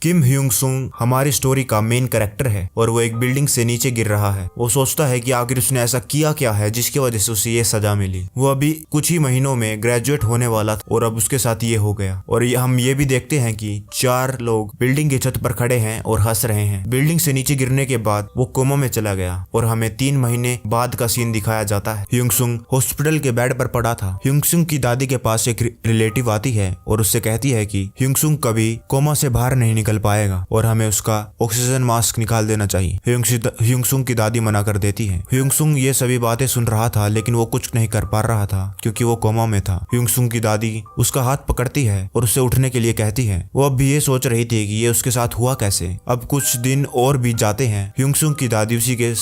किम ह्यूंग सुंग हमारी स्टोरी का मेन कैरेक्टर है और वो एक बिल्डिंग से नीचे गिर रहा है। वो सोचता है कि आखिर उसने ऐसा किया क्या है जिसकी वजह से उसे ये सजा मिली। वो अभी कुछ ही महीनों में ग्रेजुएट होने वाला था और अब उसके साथ ये हो गया। और हम ये भी देखते हैं कि 4 लोग बिल्डिंग की छत पर खड़े हैं और हंस रहे हैं। बिल्डिंग से नीचे गिरने के बाद वो कोमा में चला गया और हमें 3 महीने बाद का सीन दिखाया जाता है। ह्यूंग सुंग हॉस्पिटल के बेड पर पड़ा था। ह्यूंग सुंग की दादी के पास एक रिलेटिव आती है और उससे कहती है कि ह्यूंग सुंग कभी कोमा से बाहर नहीं निकल पाएगा और हमें उसका ऑक्सीजन मास्क निकाल देना चाहिए। ह्यूंग सुंग की दादी मना कर देती है। ह्यूंग सुंग ये सभी बातें सुन रहा था लेकिन वो कुछ नहीं कर पा रहा था क्योंकि वो कोमा में था। ह्यूंग सुंग की दादी उसका हाथ पकड़ती है और उससे उठने के लिए कहती है। वो अब भी ये सोच रही थी कि ये उसके साथ हुआ कैसे। अब कुछ दिन और बीत जाते हैं। ह्यूंग सुंग की दादी उसी के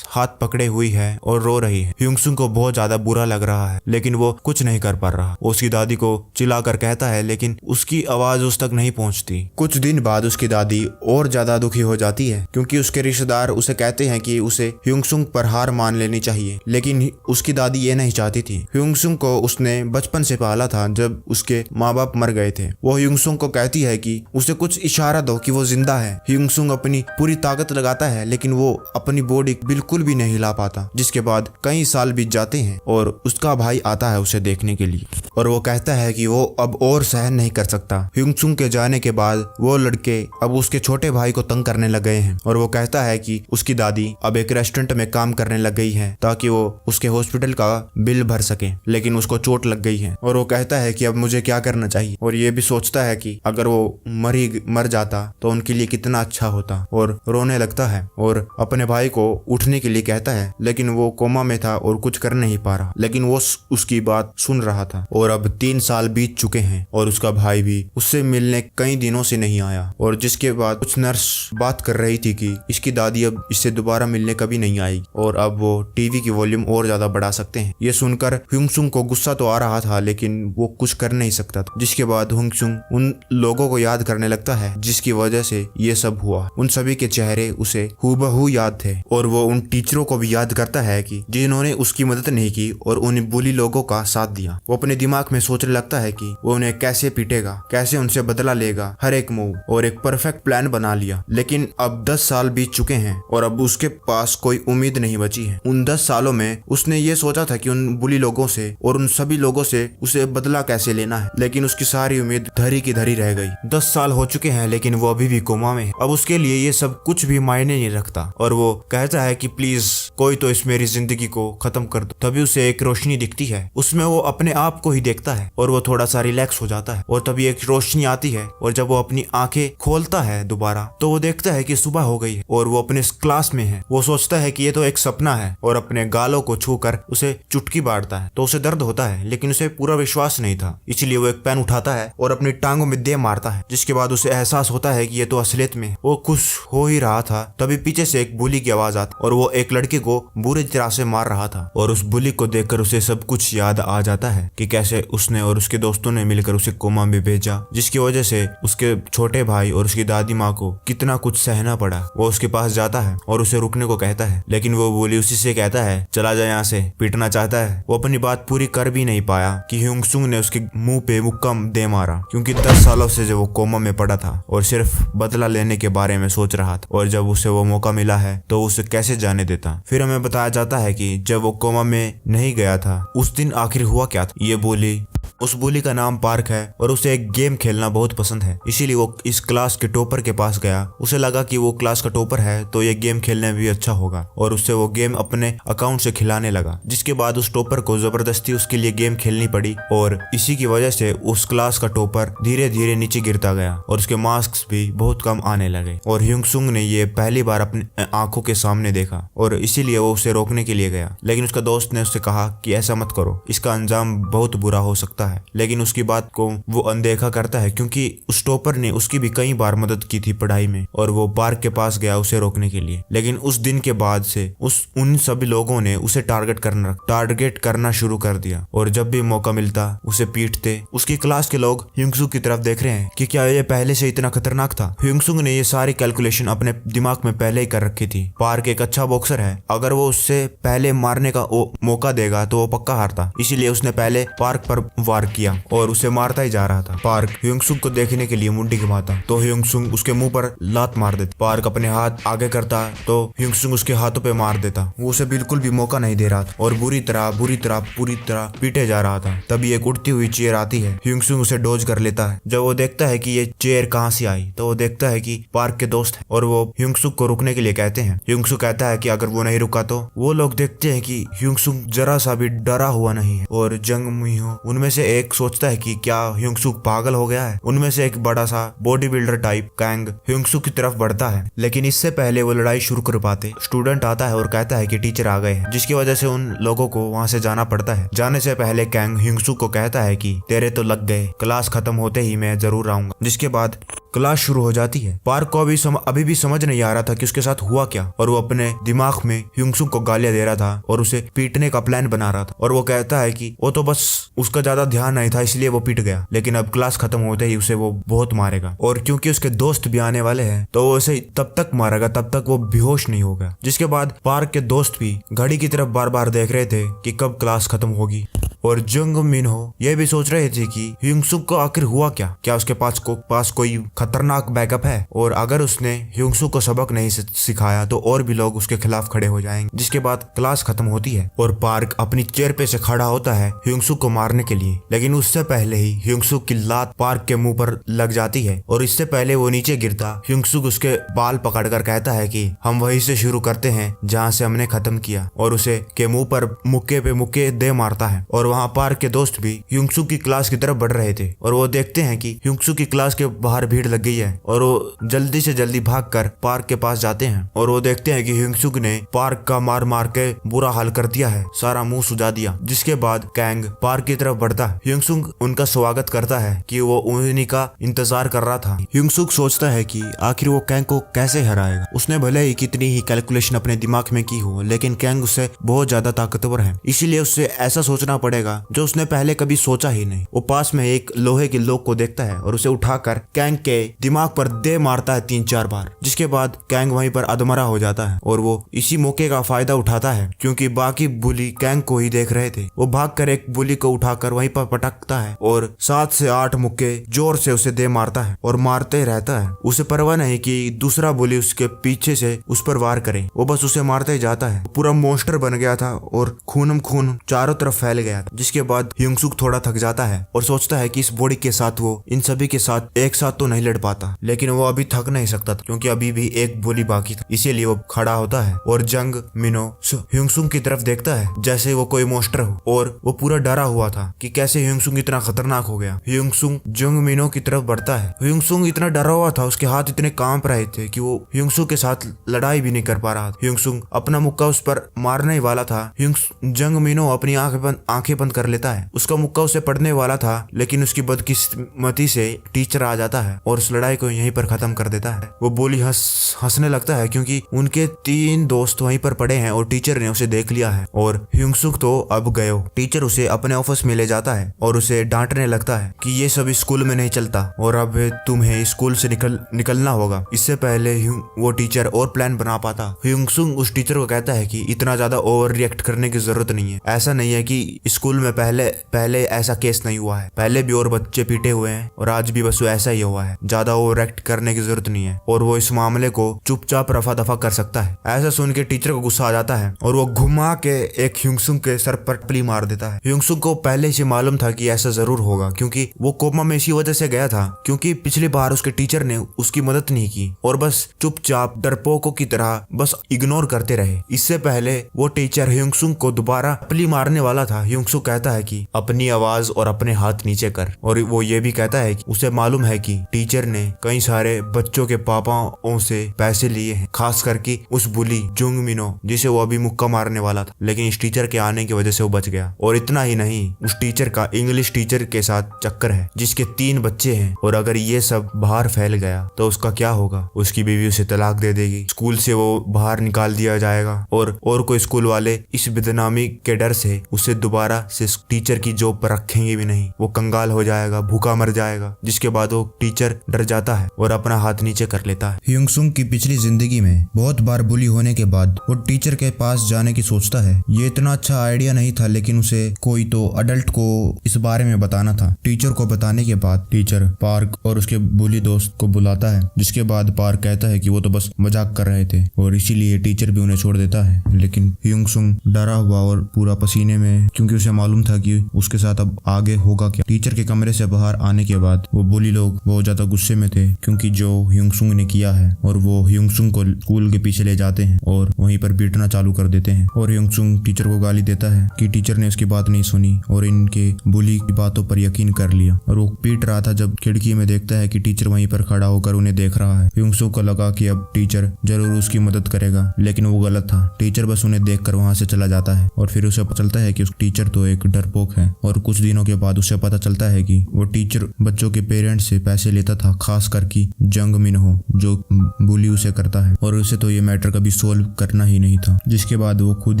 हाथ पकड़े हुई है और रो रही है। ह्यूंग सुंग को बहुत ज्यादा बुरा लग रहा है लेकिन वो कुछ नहीं कर पा रहा। वो उसकी दादी को चिल्लाकर कहता है लेकिन उसकी आवाज उस तक नहीं पहुंचती। कुछ दिन बाद उसकी दादी और ज्यादा दुखी हो जाती है क्योंकि उसके रिश्तेदार उसे कहते हैं कि उसे ह्यूंग सुंग पर हार मान लेनी चाहिए, लेकिन उसकी दादी ये नहीं चाहती थी। ह्यूंग सुंग को उसने बचपन से पाला था जब उसके माँ बाप मर गए थे। वो ह्यूंग सुंग को कहती है कि उसे कुछ इशारा दो कि वो जिंदा है। ह्यूंग सुंग अपनी पूरी ताकत लगाता है लेकिन वो अपनी बॉडी बिल्कुल भी नहीं हिला पाता। जिसके बाद कई साल बीत जाते हैं और उसका भाई आता है उसे देखने के लिए और वो कहता है कि वो अब और सहन नहीं कर सकता। ह्यूंग सुंग के जाने के बाद वो लड़के अब उसके छोटे भाई को तंग करने लग गए हैं और वो कहता है कि उसकी दादी अब एक रेस्टोरेंट में काम करने लग गई है ताकि वो उसके हॉस्पिटल का बिल भर सके, लेकिन उसको चोट लग गई है और वो कहता है कि अब मुझे क्या करना चाहिए। और ये भी सोचता है कि अगर वो मर जाता तो उनके लिए कितना अच्छा होता और रोने लगता है और अपने भाई को उठने के लिए कहता है लेकिन वो कोमा में था और कुछ कर नहीं पा रहा, लेकिन वो उसकी बात सुन रहा था। और अब 3 साल बीत चुके हैं और उसका भाई भी उससे मिलने कई दिनों से नहीं आया और जिसके बाद कुछ नर्स बात कर रही थी कि इसकी दादी अब इससे दोबारा मिलने कभी नहीं आएगी और अब वो टीवी की वॉल्यूम और ज्यादा बढ़ा सकते हैं। ये सुनकर ह्यूंग सुंग को गुस्सा तो आ रहा था लेकिन वो कुछ कर नहीं सकता था। जिसके बाद ह्यूंग सुंग उन लोगों को याद करने लगता है जिसकी वजह से ये सब हुआ। उन सभी के चेहरे उसे हूबहू याद थे और वो उन टीचरों को भी याद करता है कि जिन्होंने उसकी मदद नहीं की और उन बुली लोगों का साथ दिया। वो अपने दिमाग में सोचने लगता है कि वो उन्हें कैसे पीटेगा, कैसे उनसे बदला लेगा हर एक मूव, और एक परफेक्ट प्लान बना लिया। लेकिन अब 10 साल बीत चुके हैं और अब उसके पास कोई उम्मीद नहीं बची है। उन 10 सालों में उसने ये सोचा था कि उन बुली लोगों से और उन सभी लोगों से उसे बदला कैसे लेना है, लेकिन उसकी सारी उम्मीद धरी की धरी रह गई। 10 साल हो चुके हैं लेकिन वो अभी भी कोमा में है। अब उसके लिए ये सब कुछ भी मायने नहीं रखता और वो कहता है कि प्लीज कोई तो इस मेरी जिंदगी को खत्म कर दो। तभी उसे एक रोशनी दिखती है, उसमें वो अपने आप को ही देखता है और वो थोड़ा सा रिलैक्स हो जाता है। और तभी एक रोशनी आती है और जब वो अपनी आंखें खोलता है दोबारा तो वो देखता है कि सुबह हो गई है और वो अपने क्लास में है। वो सोचता है कि ये तो एक सपना है और अपने गालों को छूकर उसे चुटकी बांटता है तो उसे दर्द होता है, लेकिन उसे पूरा विश्वास नहीं था, इसलिए वो एक पेन उठाता है और अपनी टांगों में दे मारता है। जिसके बाद उसे एहसास होता है कि ये तो असलियत में। वो खुश हो ही रहा था तभी पीछे से एक बुली की आवाज आती और वो एक लड़के को बुरी तरह से मार रहा था और उस बुली को देखकर उसे सब कुछ याद आ जाता है कि कैसे उसने और उसके दोस्तों ने मिलकर उसे कोमा में भेजा, जिसकी वजह से उसके छोटे भाई और उसकी दादी माँ को कितना कुछ सहना पड़ा। वो उसके पास जाता है और उसे रुकने को कहता है लेकिन वो बुली उसी से कहता है चला जा यहाँ से, पीटना चाहता है। वो अपनी बात पूरी कर भी नहीं पाया कि ह्यूंग सुंग ने उसके मुंह पे मुक्का दे मारा क्योंकि 10 सालों से जब वो कोमा में पड़ा था और सिर्फ बदला लेने के बारे में सोच रहा था और जब उसे वो मौका मिला है तो उसे कैसे जाने देता। फिर हमें बताया जाता है कि जब वो कोमा में नहीं गया था उस दिन आखिर हुआ क्या था। ये बोली उस बुली का नाम पार्क है और उसे एक गेम खेलना बहुत पसंद है, इसीलिए वो इस क्लास के टॉपर के पास गया। उसे लगा कि वो क्लास का टॉपर है तो ये गेम खेलने में भी अच्छा होगा और उससे वो गेम अपने अकाउंट से खिलाने लगा। जिसके बाद उस टॉपर को जबरदस्ती उसके लिए गेम खेलनी पड़ी और इसी की वजह से उस क्लास का टॉपर धीरे धीरे नीचे गिरता गया और उसके मार्क्स भी बहुत कम आने लगे। और ह्यूंग सुंग ने ये पहली बार अपनी आंखों के सामने देखा और इसीलिए वो उसे रोकने के लिए गया, लेकिन उसका दोस्त ने उससे कहा कि ऐसा मत करो, इसका अंजाम बहुत बुरा हो सकता है। लेकिन उसकी बात को वो अनदेखा करता है क्योंकि उस टॉपर ने उसकी भी कई बार मदद की थी पढ़ाई में और वो पार्क के पास गया उसे रोकने के लिए। लेकिन उस दिन के बाद से उन सभी लोगों ने उसे टारगेट करना शुरू कर दिया और जब भी मौका मिलता उसे पीटते। उसकी क्लास के लोग ह्यूंग की तरफ देख रहे हैं कि क्या ये पहले से इतना खतरनाक था। ह्यूंग ने ये सारी कैलकुलेशन अपने दिमाग में पहले ही कर रखी थी। पार्क एक अच्छा बॉक्सर है, अगर वो उससे पहले मारने का मौका देगा तो वो पक्का हारता, इसीलिए उसने पहले पार्क पर पार्क किया और उसे मारता ही जा रहा था। पार्क ह्योंग-सुक को देखने के लिए मुंडी घुमाता तो ह्योंग-सुक उसके मुंह पर लात मार देता। पार्क अपने हाथ आगे करता तो ह्योंग-सुक उसके हाथों पे मार देता। वो उसे बिल्कुल भी मौका नहीं दे रहा था और पूरी तरह पीटे जा रहा था। तभी एक उड़ती हुई चेयर आती है। ह्योंग-सुक उसे डोज कर लेता है। जब वो देखता है कि ये चेयर कहाँ से आई तो वो देखता है कि पार्क के दोस्त हैं और वो ह्योंग-सुक को रुकने के लिए कहते हैं। ह्योंग-सुक कहता है कि अगर वो नहीं रुका तो वो लोग देखते हैं कि ह्योंग-सुक जरा सा भी डरा हुआ नहीं है और जंग मिन्हो उनमें से एक सोचता है कि क्या ह्योंग-सुक पागल हो गया है। उनमें से एक बड़ा सा बॉडी बिल्डर टाइप कैंग ह्योंग-सुक की तरफ बढ़ता है, लेकिन इससे पहले वो लड़ाई शुरू कर पाते स्टूडेंट आता है और कहता है कि टीचर आ गए हैं, जिसकी वजह से उन लोगों को वहां से जाना पड़ता है। जाने से पहले कैंग ह्योंग-सुक को कहता है कि तेरे तो लग गए, क्लास खत्म होते ही मैं जरूर आऊंगा। जिसके बाद क्लास शुरू हो जाती है। पार्क को अभी भी समझ नहीं आ रहा था कि उसके साथ हुआ क्या और वो अपने दिमाग में ह्योंग-सुक को गालियां दे रहा था और उसे पीटने का प्लान बना रहा था। और वो कहता है कि वो तो बस उसका ज्यादा ध्यान नहीं था इसलिए वो पीट गया, लेकिन अब क्लास खत्म होते ही उसे वो बहुत मारेगा और क्योंकि उसके दोस्त भी आने वाले हैं तो वो उसे तब तक मारेगा तब तक वो बेहोश नहीं होगा। जिसके बाद पार्क के दोस्त भी घड़ी की तरफ बार बार देख रहे थे कि कब क्लास खत्म होगी और जंग मिन्हो ये भी सोच रहे थे कि ह्योंग-सुक को आखिर हुआ क्या उसके पास कोई खतरनाक बैकअप है और अगर उसने ह्योंग-सुक को सबक नहीं सिखाया तो और भी लोग उसके खिलाफ खड़े हो जाएंगे। जिसके बाद क्लास खत्म होती है और पार्क अपनी चेयर पे से खड़ा होता है ह्योंग-सुक को मारने के लिए, लेकिन उससे पहले ही ह्योंग-सुक की लात पार्क के मुंह पर लग जाती है और इससे पहले वो नीचे गिरता ह्योंग-सुक उसके बाल पकड़कर कहता है कि हम वहीं से शुरू करते हैं जहाँ से हमने खत्म किया और उसे के मुंह पर मुक्के पे मुक्के दे मारता है। और वहाँ पार्क के दोस्त भी ह्योंग-सुक की क्लास की तरफ बढ़ रहे थे और वो देखते हैं कि ह्योंग-सुक की क्लास के बाहर भीड़ लग गई है और वो जल्दी से जल्दी भागकर पार्क के पास जाते हैं और वो देखते हैं कि ह्योंग-सुक ने पार्क का मार के बुरा हाल कर दिया है, सारा मुंह सुजा दिया। जिसके बाद कैंग पार्क की तरफ बढ़ता है। ह्योंग-सुक उनका स्वागत करता है कि वो उन्हीं का इंतजार कर रहा था। ह्योंग-सुक सोचता है कि आखिर वो कैंग को कैसे हराएगा। उसने भले ही कितनी ही कैलकुलेशन अपने दिमाग में की हो, लेकिन कैंग उससे बहुत ज्यादा ताकतवर है, इसीलिए उससे ऐसा सोचना पड़ेगा जो उसने पहले कभी सोचा ही नहीं। वो पास में एक लोहे के लोग को देखता है और उसे उठाकर कैंग के दिमाग पर दे मारता है 3-4 बार। जिसके बाद कैंग वहीं पर अधमरा हो जाता है और वो इसी मौके का फायदा उठाता है क्योंकि बाकी बुली कैंग को ही देख रहे थे। वो भागकर एक बुली को उठाकर वहीं पर पटकता है और 7 से 8 मुक्के जोर से उसे दे मारता है और मारते रहता है। उसे परवाह नहीं कि दूसरा बुली उसके पीछे से उस पर वार करे, वो बस उसे मारते ही जाता है। पूरा मॉन्स्टर बन गया था और खून चारों तरफ फैल गया था। जिसके बाद ह्योंग-सुक थोड़ा थक जाता है और सोचता है कि इस बॉडी के साथ वो इन सभी के साथ एक साथ तो नहीं लड़ पाता, लेकिन वो अभी थक नहीं सकता था क्योंकि अभी भी एक गोली बाकी था। इसीलिए वो खड़ा होता है और जंग मिन्हो ह्योंग-सुक की तरफ देखता है जैसे वो कोई मॉन्स्टर हो और वो पूरा डरा हुआ था कि कैसे ह्योंग-सुक इतना खतरनाक हो गया। ह्योंग-सुक जंग मिन्हो की तरफ बढ़ता है। ह्योंग-सुक इतना डरा हुआ था, उसके हाथ इतने कांप रहे थे कि वो ह्योंग-सुक के साथ लड़ाई भी नहीं कर पा रहा था। ह्योंग-सुक अपना मुक्का उस पर मारने वाला था। जंग मिन्हो अपनी आंखें बंद कर लेता है। उसका मुक्का उसे पड़ने वाला था, लेकिन उसकी बदकिस्मती से टीचर आ जाता है और उस लड़ाई को यहीं पर खत्म कर देता है। वो बोली हंसने लगता है क्योंकि उनके 3 दोस्त वहीं पर पड़े हैं और टीचर ने उसे देख लिया है और ह्योंग-सुक तो अब गयो। टीचर उसे अपने ऑफिस में ले जाता है और उसे डांटने लगता है कि ये सब स्कूल में नहीं चलता और अब तुम्हें स्कूल से निकलना होगा। इससे पहले वो टीचर और प्लान बना पाता। ह्योंग-सुक उस टीचर को कहता है कि इतना ज्यादा ओवर रिएक्ट करने की जरूरत नहीं है। ऐसा नहीं है कि स्कूल में पहले ऐसा केस नहीं हुआ है, पहले भी और बच्चे पीटे हुए हैं और आज भी बस ऐसा ही हुआ है, ज्यादा ओवर रिएक्ट करने की जरूरत नहीं है और वो इस मामले को चुपचाप रफा दफा कर सकता है। ऐसा सुन के टीचर को गुस्सा आ जाता है और वो घुमा के एक ह्योंग-सुक के सर पर टपली मार देता है। ह्योंग-सुक को पहले से मालूम था कि ऐसा जरूर होगा क्योंकि वो कोमा में इसी वजह से गया था क्योंकि पिछली बार उसके टीचर ने उसकी मदद नहीं की और बस चुपचाप डरपोकों की तरह बस इग्नोर करते रहे। इससे पहले वो टीचर ह्योंग-सुक को दोबारा टपली मारने वाला था। ह्योंग-सुक कहता है कि अपनी आवाज और अपने हाथ नीचे कर और वो ये भी कहता है कि उसे मालूम है कि टीचर ने कई सारे बच्चों के पापाओं से पैसे लिए हैं, खास करके उस बुली जंग मिन्हो जिसे वो अभी मुक्का मारने वाला था, लेकिन इस टीचर के आने की वजह से वो बच गया। और इतना ही नहीं, उस टीचर का इंग्लिश टीचर के साथ चक्कर है जिसके 3 बच्चे हैं और अगर ये सब बाहर फैल गया तो उसका क्या होगा। उसकी बीवी उसे तलाक दे देगी, स्कूल से वो बाहर निकाल दिया जाएगा और कोई स्कूल वाले इस बदनामी के डर से उसे दोबारा से टीचर की जॉब पर रखेंगे भी नहीं, वो कंगाल हो जाएगा, भूखा मर जाएगा। जिसके बाद वो टीचर डर जाता है और अपना हाथ नीचे कर लेता है। ह्यूंग-सुंग की पिछली जिंदगी में बहुत बार बुली होने के बाद वो टीचर के पास जाने की सोचता है। ये इतना अच्छा आइडिया नहीं था, लेकिन उसे कोई तो अडल्ट को इस बारे में बताना था। टीचर को बताने के बाद टीचर पार्क और उसके बुली दोस्त को बुलाता है, जिसके बाद पार्क कहता है कि वो तो बस मजाक कर रहे थे और इसीलिए टीचर भी उन्हें छोड़ देता है। लेकिन ह्यूंग-सुंग डरा हुआ और पूरा पसीने में, क्योंकि उसे मालूम था कि उसके साथ अब आगे होगा क्या। टीचर के कमरे से बाहर आने के बाद वो बुली लोग बहुत ज्यादा गुस्से में थे, क्योंकि जो ह्यूंग-सुंग ने किया है, और वो ह्यूंग-सुंग को स्कूल के पीछे ले जाते हैं और वहीं पर पीटना चालू कर देते हैं। और ह्यूंग-सुंग टीचर को गाली देता है कि टीचर ने उसकी बात नहीं सुनी और इनके बुली की बातों पर यकीन कर लिया। और वो पीट रहा था जब खिड़की में देखता है कि टीचर वहीं पर खड़ा होकर उन्हें देख रहा है। ह्यूंग-सुंग को लगा कि अब टीचर जरूर उसकी मदद करेगा, लेकिन वो गलत था। टीचर बस उन्हें देखकर वहां से चला जाता है और फिर उसे पता चलता है कि उस टीचर तो एक डरपोक है। और कुछ दिनों के बाद उसे पता चलता है कि वो टीचर बच्चों के पेरेंट्स से पैसे लेता था, खास करके जंग मिनहो जो बुली उसे करता है, और उसे तो ये मैटर कभी सोल्व करना ही नहीं था। जिसके बाद वो खुद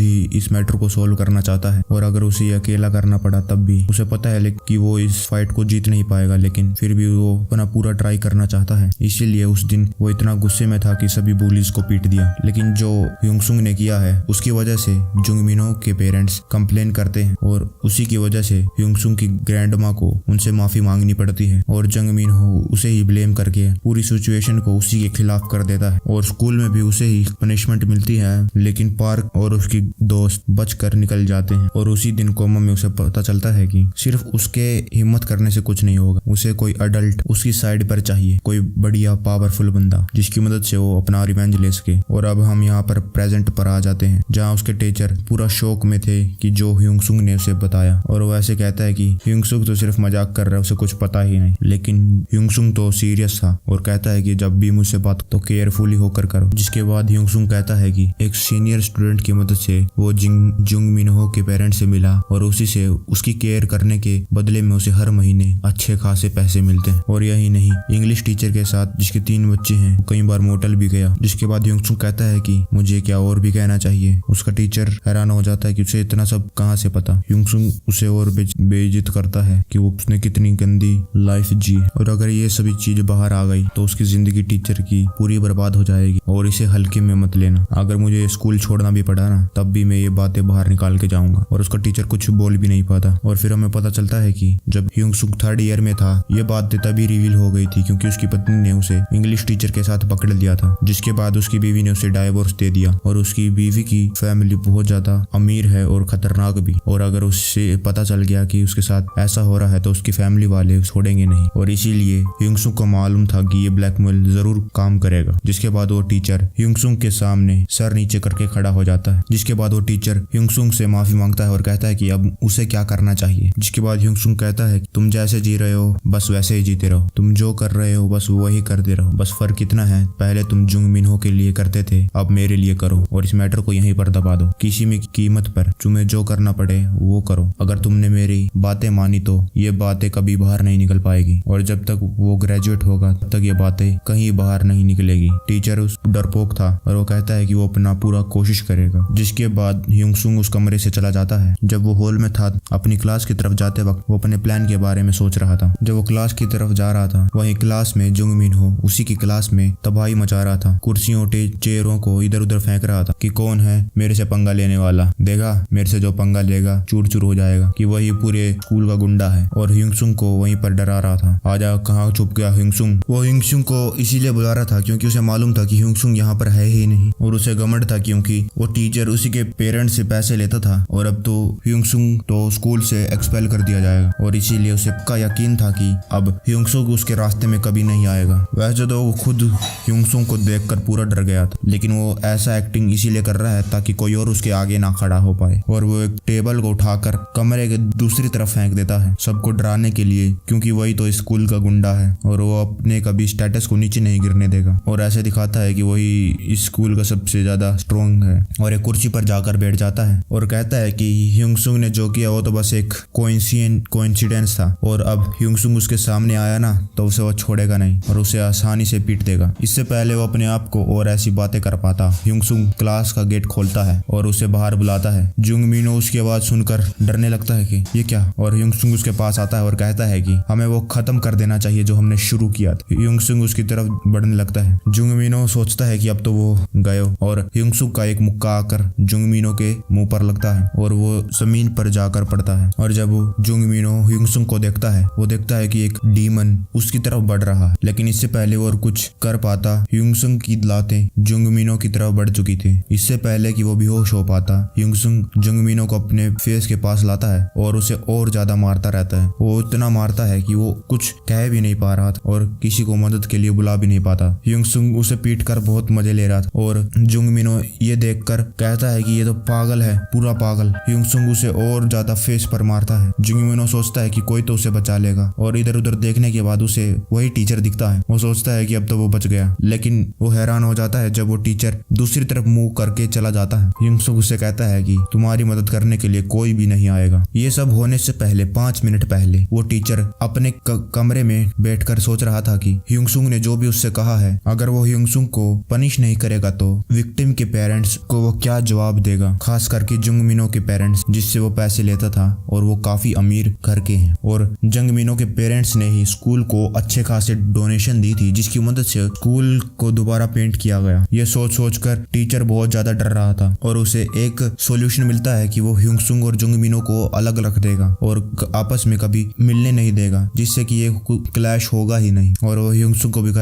ही इस मैटर को सोल्व करना चाहता है, और अगर उसे अकेला करना पड़ा तब भी उसे पता है कि वो इस फाइट को जीत नहीं पाएगा, लेकिन फिर भी वो अपना पूरा ट्राई करना चाहता है। इसीलिए उस दिन वो इतना गुस्से में था कि सभी बुलीज को पीट दिया। लेकिन जो ह्यूंग-सुंग ने किया है उसकी वजह से जंग मिनहो के पेरेंट्स कंप्लेन करते हैं, और उसी की वजह से ह्यूंग-सुंग की ग्रैंडमा को उनसे माफी मांगनी पड़ती है, और जंग मिनहो उसे ही ब्लेम करके पूरी सिचुएशन को उसी के खिलाफ कर देता है। और स्कूल में भी उसे ही पनिशमेंट मिलती है, लेकिन पार्क और उसकी दोस्त बचकर निकल जाते हैं। और उसी दिन कोमा में उसे पता चलता है कि सिर्फ उसके हिम्मत करने से कुछ नहीं होगा, उसे कोई अडल्ट उसकी साइड पर चाहिए, कोई बढ़िया पावरफुल बंदा जिसकी मदद से वो अपना रिवेंज ले सके। और अब हम यहाँ पर प्रेजेंट पर आ जाते हैं, जहाँ उसके टीचर पूरा शौक में थे कि जो ह्यूंग-सुंग ने उसे बताया, और वो ऐसे कहता है कि ह्यूंग-सुंग तो सिर्फ मजाक कर रहा है, उसे कुछ पता ही नहीं। लेकिन ह्यूंग-सुंग तो सीरियस था और कहता है कि जब भी मुझसे बात तो केयरफुली होकर करो। जिसके बाद ह्यूंग-सुंग कहता है कि एक सीनियर स्टूडेंट की मदद से वो जंग मिनहो के पेरेंट्स से मिला, और उसी से उसकी केयर करने के बदले में उसे हर महीने अच्छे खासे पैसे मिलते हैं। और यही नहीं, इंग्लिश टीचर के साथ जिसके 3 बच्चे हैं कई बार मोटल भी गया। जिसके बाद ह्यूंग-सुंग कहता है कि मुझे क्या और भी कहना चाहिए। उसका टीचर हैरान हो जाता है कि उसे इतना सब कहाँ से पता। ह्यूंग-सुंग उसे और बेइज्जत करता है कि वो उसने कितनी गंदी लाइफ जी, और अगर ये सभी चीज बाहर आ गई तो उसकी जिंदगी टीचर की पूरी बर्बाद हो जाएगी, और इसे हल्के में मत लेना। अगर मुझे स्कूल छोड़ना भी पड़ा ना, तब भी मैं ये बातें बाहर निकाल के जाऊंगा। और उसका टीचर कुछ बोल भी नहीं पाता। और फिर हमें पता चलता है कि जब ह्यूंग-सुंग 3rd ईयर में था, ये बात तभी रिवील हो गई थी क्योंकि उसकी पत्नी ने उसे इंग्लिश टीचर के साथ पकड़ लिया था। जिसके बाद उसकी बीवी ने उसे डाइवोर्स दे दिया, और उसकी बीवी की फैमिली बहुत ज्यादा अमीर है और खतरनाक भी। और अगर उससे पता चल गया कि उसके साथ ऐसा हो रहा है तो उसकी फैमिली वाले छोड़ेंगे नहीं, और इसीलिए ह्यूंग-सुंग को मालूम था कि ये ब्लैकमेल जरूर काम करेगा। जिसके बाद वो टीचर ह्यूंग-सुंग के सामने सर नीचे करके खड़ा हो जाता है। जिसके बाद वो टीचर ह्यूंग-सुंग से माफी मांगता है और कहता है कि अब उसे क्या करना चाहिए। जिसके बाद ह्यूंग-सुंग कहता है कि तुम जैसे जी रहे हो बस वैसे ही जीते रहो, तुम जो कर रहे हो बस वही करते रहो, बस फर्क इतना है पहले तुम जंग मिनहो के लिए करते थे, अब मेरे लिए करो, और इस मैटर को यहीं पर दबा दो। किसी में कीमत पर तुम्हें जो करना पड़े वो करो। अगर तुमने मेरी बातें मानी तो ये बातें कभी बाहर नहीं निकल पाएगी, और जब तक वो ग्रेजुएट होगा तब तक ये बातें कहीं बाहर नहीं निकलेगी। टीचर उस डरपोक था और वो कहता है कि वो अपना पूरा कोशिश करेगा। जिसके बाद ह्यूंग-सुंग उस कमरे से चला जाता है। जब वो हॉल में था, अपनी क्लास की तरफ जाते वक्त वो अपने प्लान के बारे में सोच रहा था। जब वो क्लास की तरफ जा रहा था, वहीं क्लास में जंग मिनहो उसी की क्लास में तबाही मचा रहा था, कुर्सियों चेयरों को इधर उधर फेंक रहा था कि कौन है मेरे से पंगा लेने वाला, देखा मेरे से जो पंगा लेगा चूर चूर हो जाएगा, कि वही पूरे स्कूल का गुंडा है। और ह्यूंग-सुंग को वहीं पर डरा रहा था। आजा, कहाँ छुप गया ह्यूंग-सुंग। वो ह्यूंग-सुंग को इसीलिए बुला रहा था क्योंकि उसे मालूम था कि ह्यूंग-सुंग यहाँ पर है ही नहीं, और उसे घमंड था क्योंकि वो टीचर उसी के पेरेंट्स से पैसे लेता था, और अब तो ह्यूंग-सुंग तो स्कूल से एक्सपेल कर दिया जाएगा। और इसीलिए उसे पक्का यकीन था कि अब ह्यूंग-सुंग उसके रास्ते में कभी नहीं आएगा। वैसे तो वो खुद ह्यूंग-सुंग को देखकर पूरा डर गया था, लेकिन वो ऐसा एक्टिंग इसीलिए कर रहा है ताकि कोई और उसके आगे ना खड़ा हो पाए। और वो एक टेबल को उठाकर कमरे के दूसरी तरफ फेंक देता है सबको डराने के लिए, क्योंकि वही तो स्कूल का गुंडा है और वो अपने कभी स्टेटस को नीचे नहीं गिरने देगा। और ऐसे दिखाता है कि वही इस स्कूल का सबसे ज्यादा स्ट्रॉन्ग है, और एक कुर्सी पर जाकर बैठ जाता है और कहता है कि ह्यूंग-सुंग ने जो किया वो तो बस एक कोइंसिडेंस था, और अब ह्यूंग-सुंग उसके सामने आया ना तो उसे वो छोड़ेगा नहीं और उसे आसानी से पीट देगा। इससे पहले वो अपने आप को और ऐसी बातें कर पाता, ह्यूंग-सुंग क्लास का गेट खोलता है और उसे बाहर बुलाता है। जंग मिनहो उसकी आवाज सुनकर देखकर डरने लगता है कि ये क्या, और ह्यूंग उसके पास आता है और कहता है कि हमें वो खत्म कर देना चाहिए जो हमने शुरू किया था। ह्यूंग उसकी तरफ बढ़ने लगता है। जुंगमिनो सोचता है कि अब तो वो गए, और ह्यूंग का एक मुक्का आकर जुंगमिनो के मुंह पर लगता है और वो जमीन पर जाकर पड़ता है। और जब जुंगमिनो ह्यूंग को देखता है, वो देखता है कि एक डीमन उसकी तरफ बढ़ रहा है, लेकिन इससे पहले वो और कुछ कर पाता ह्यूंग की लातें जुंगमिनो की तरफ बढ़ चुकी थी। इससे पहले कि वो बेहोश हो पाता, ह्यूंग जुंगमिनो को अपने फेस के पास लाता है और उसे और ज्यादा मारता रहता है। वो इतना मारता है कि वो कुछ कह भी नहीं पा रहा था और किसी को मदद के लिए बुला भी नहीं पाता। ह्यूंग उसे पीट कर बहुत मजे ले रहा था और जुंगमिनो ये देखकर कहता है कि ये तो पागल है, पूरा पागल। ह्यूंग उसे और ज्यादा फेस पर मारता है। जुंगमिनो सोचता है कि कोई तो उसे बचा लेगा, और इधर उधर देखने के बाद उसे वही टीचर दिखता है। वो सोचता है कि अब तो वो बच गया, लेकिन वो हैरान हो जाता है जब वो टीचर दूसरी तरफ मुंह करके चला जाता है। ह्यूंग उससे कहता है कि तुम्हारी मदद करने के लिए कोई भी नहीं आएगा। ये सब होने से पहले 5 मिनट पहले वो टीचर अपने कमरे में बैठकर सोच रहा था कि ह्यूंग ने जो भी उससे कहा है, अगर वो ह्यूंग को पनिश नहीं करेगा तो विक्टिम के पेरेंट्स को वो क्या जवाब देगा, खास करके जुंगमिनो के पेरेंट्स जिससे वो पैसे लेता था और वो काफी अमीर घर के हैं। और जुंगमिनो के पेरेंट्स ने ही स्कूल को अच्छे खासे डोनेशन दी थी, जिसकी मदद से स्कूल को दोबारा पेंट किया गया। ये सोच कर टीचर बहुत ज्यादा डर रहा था और उसे एक सॉल्यूशन मिलता है कि वो ह्यूंग और जुंगमिनो को अलग रख देगा और आपस में कभी मिलने नहीं देगा, जिससे कि ये क्लैश होगा ही नहीं। और वो ह्यूंग को भी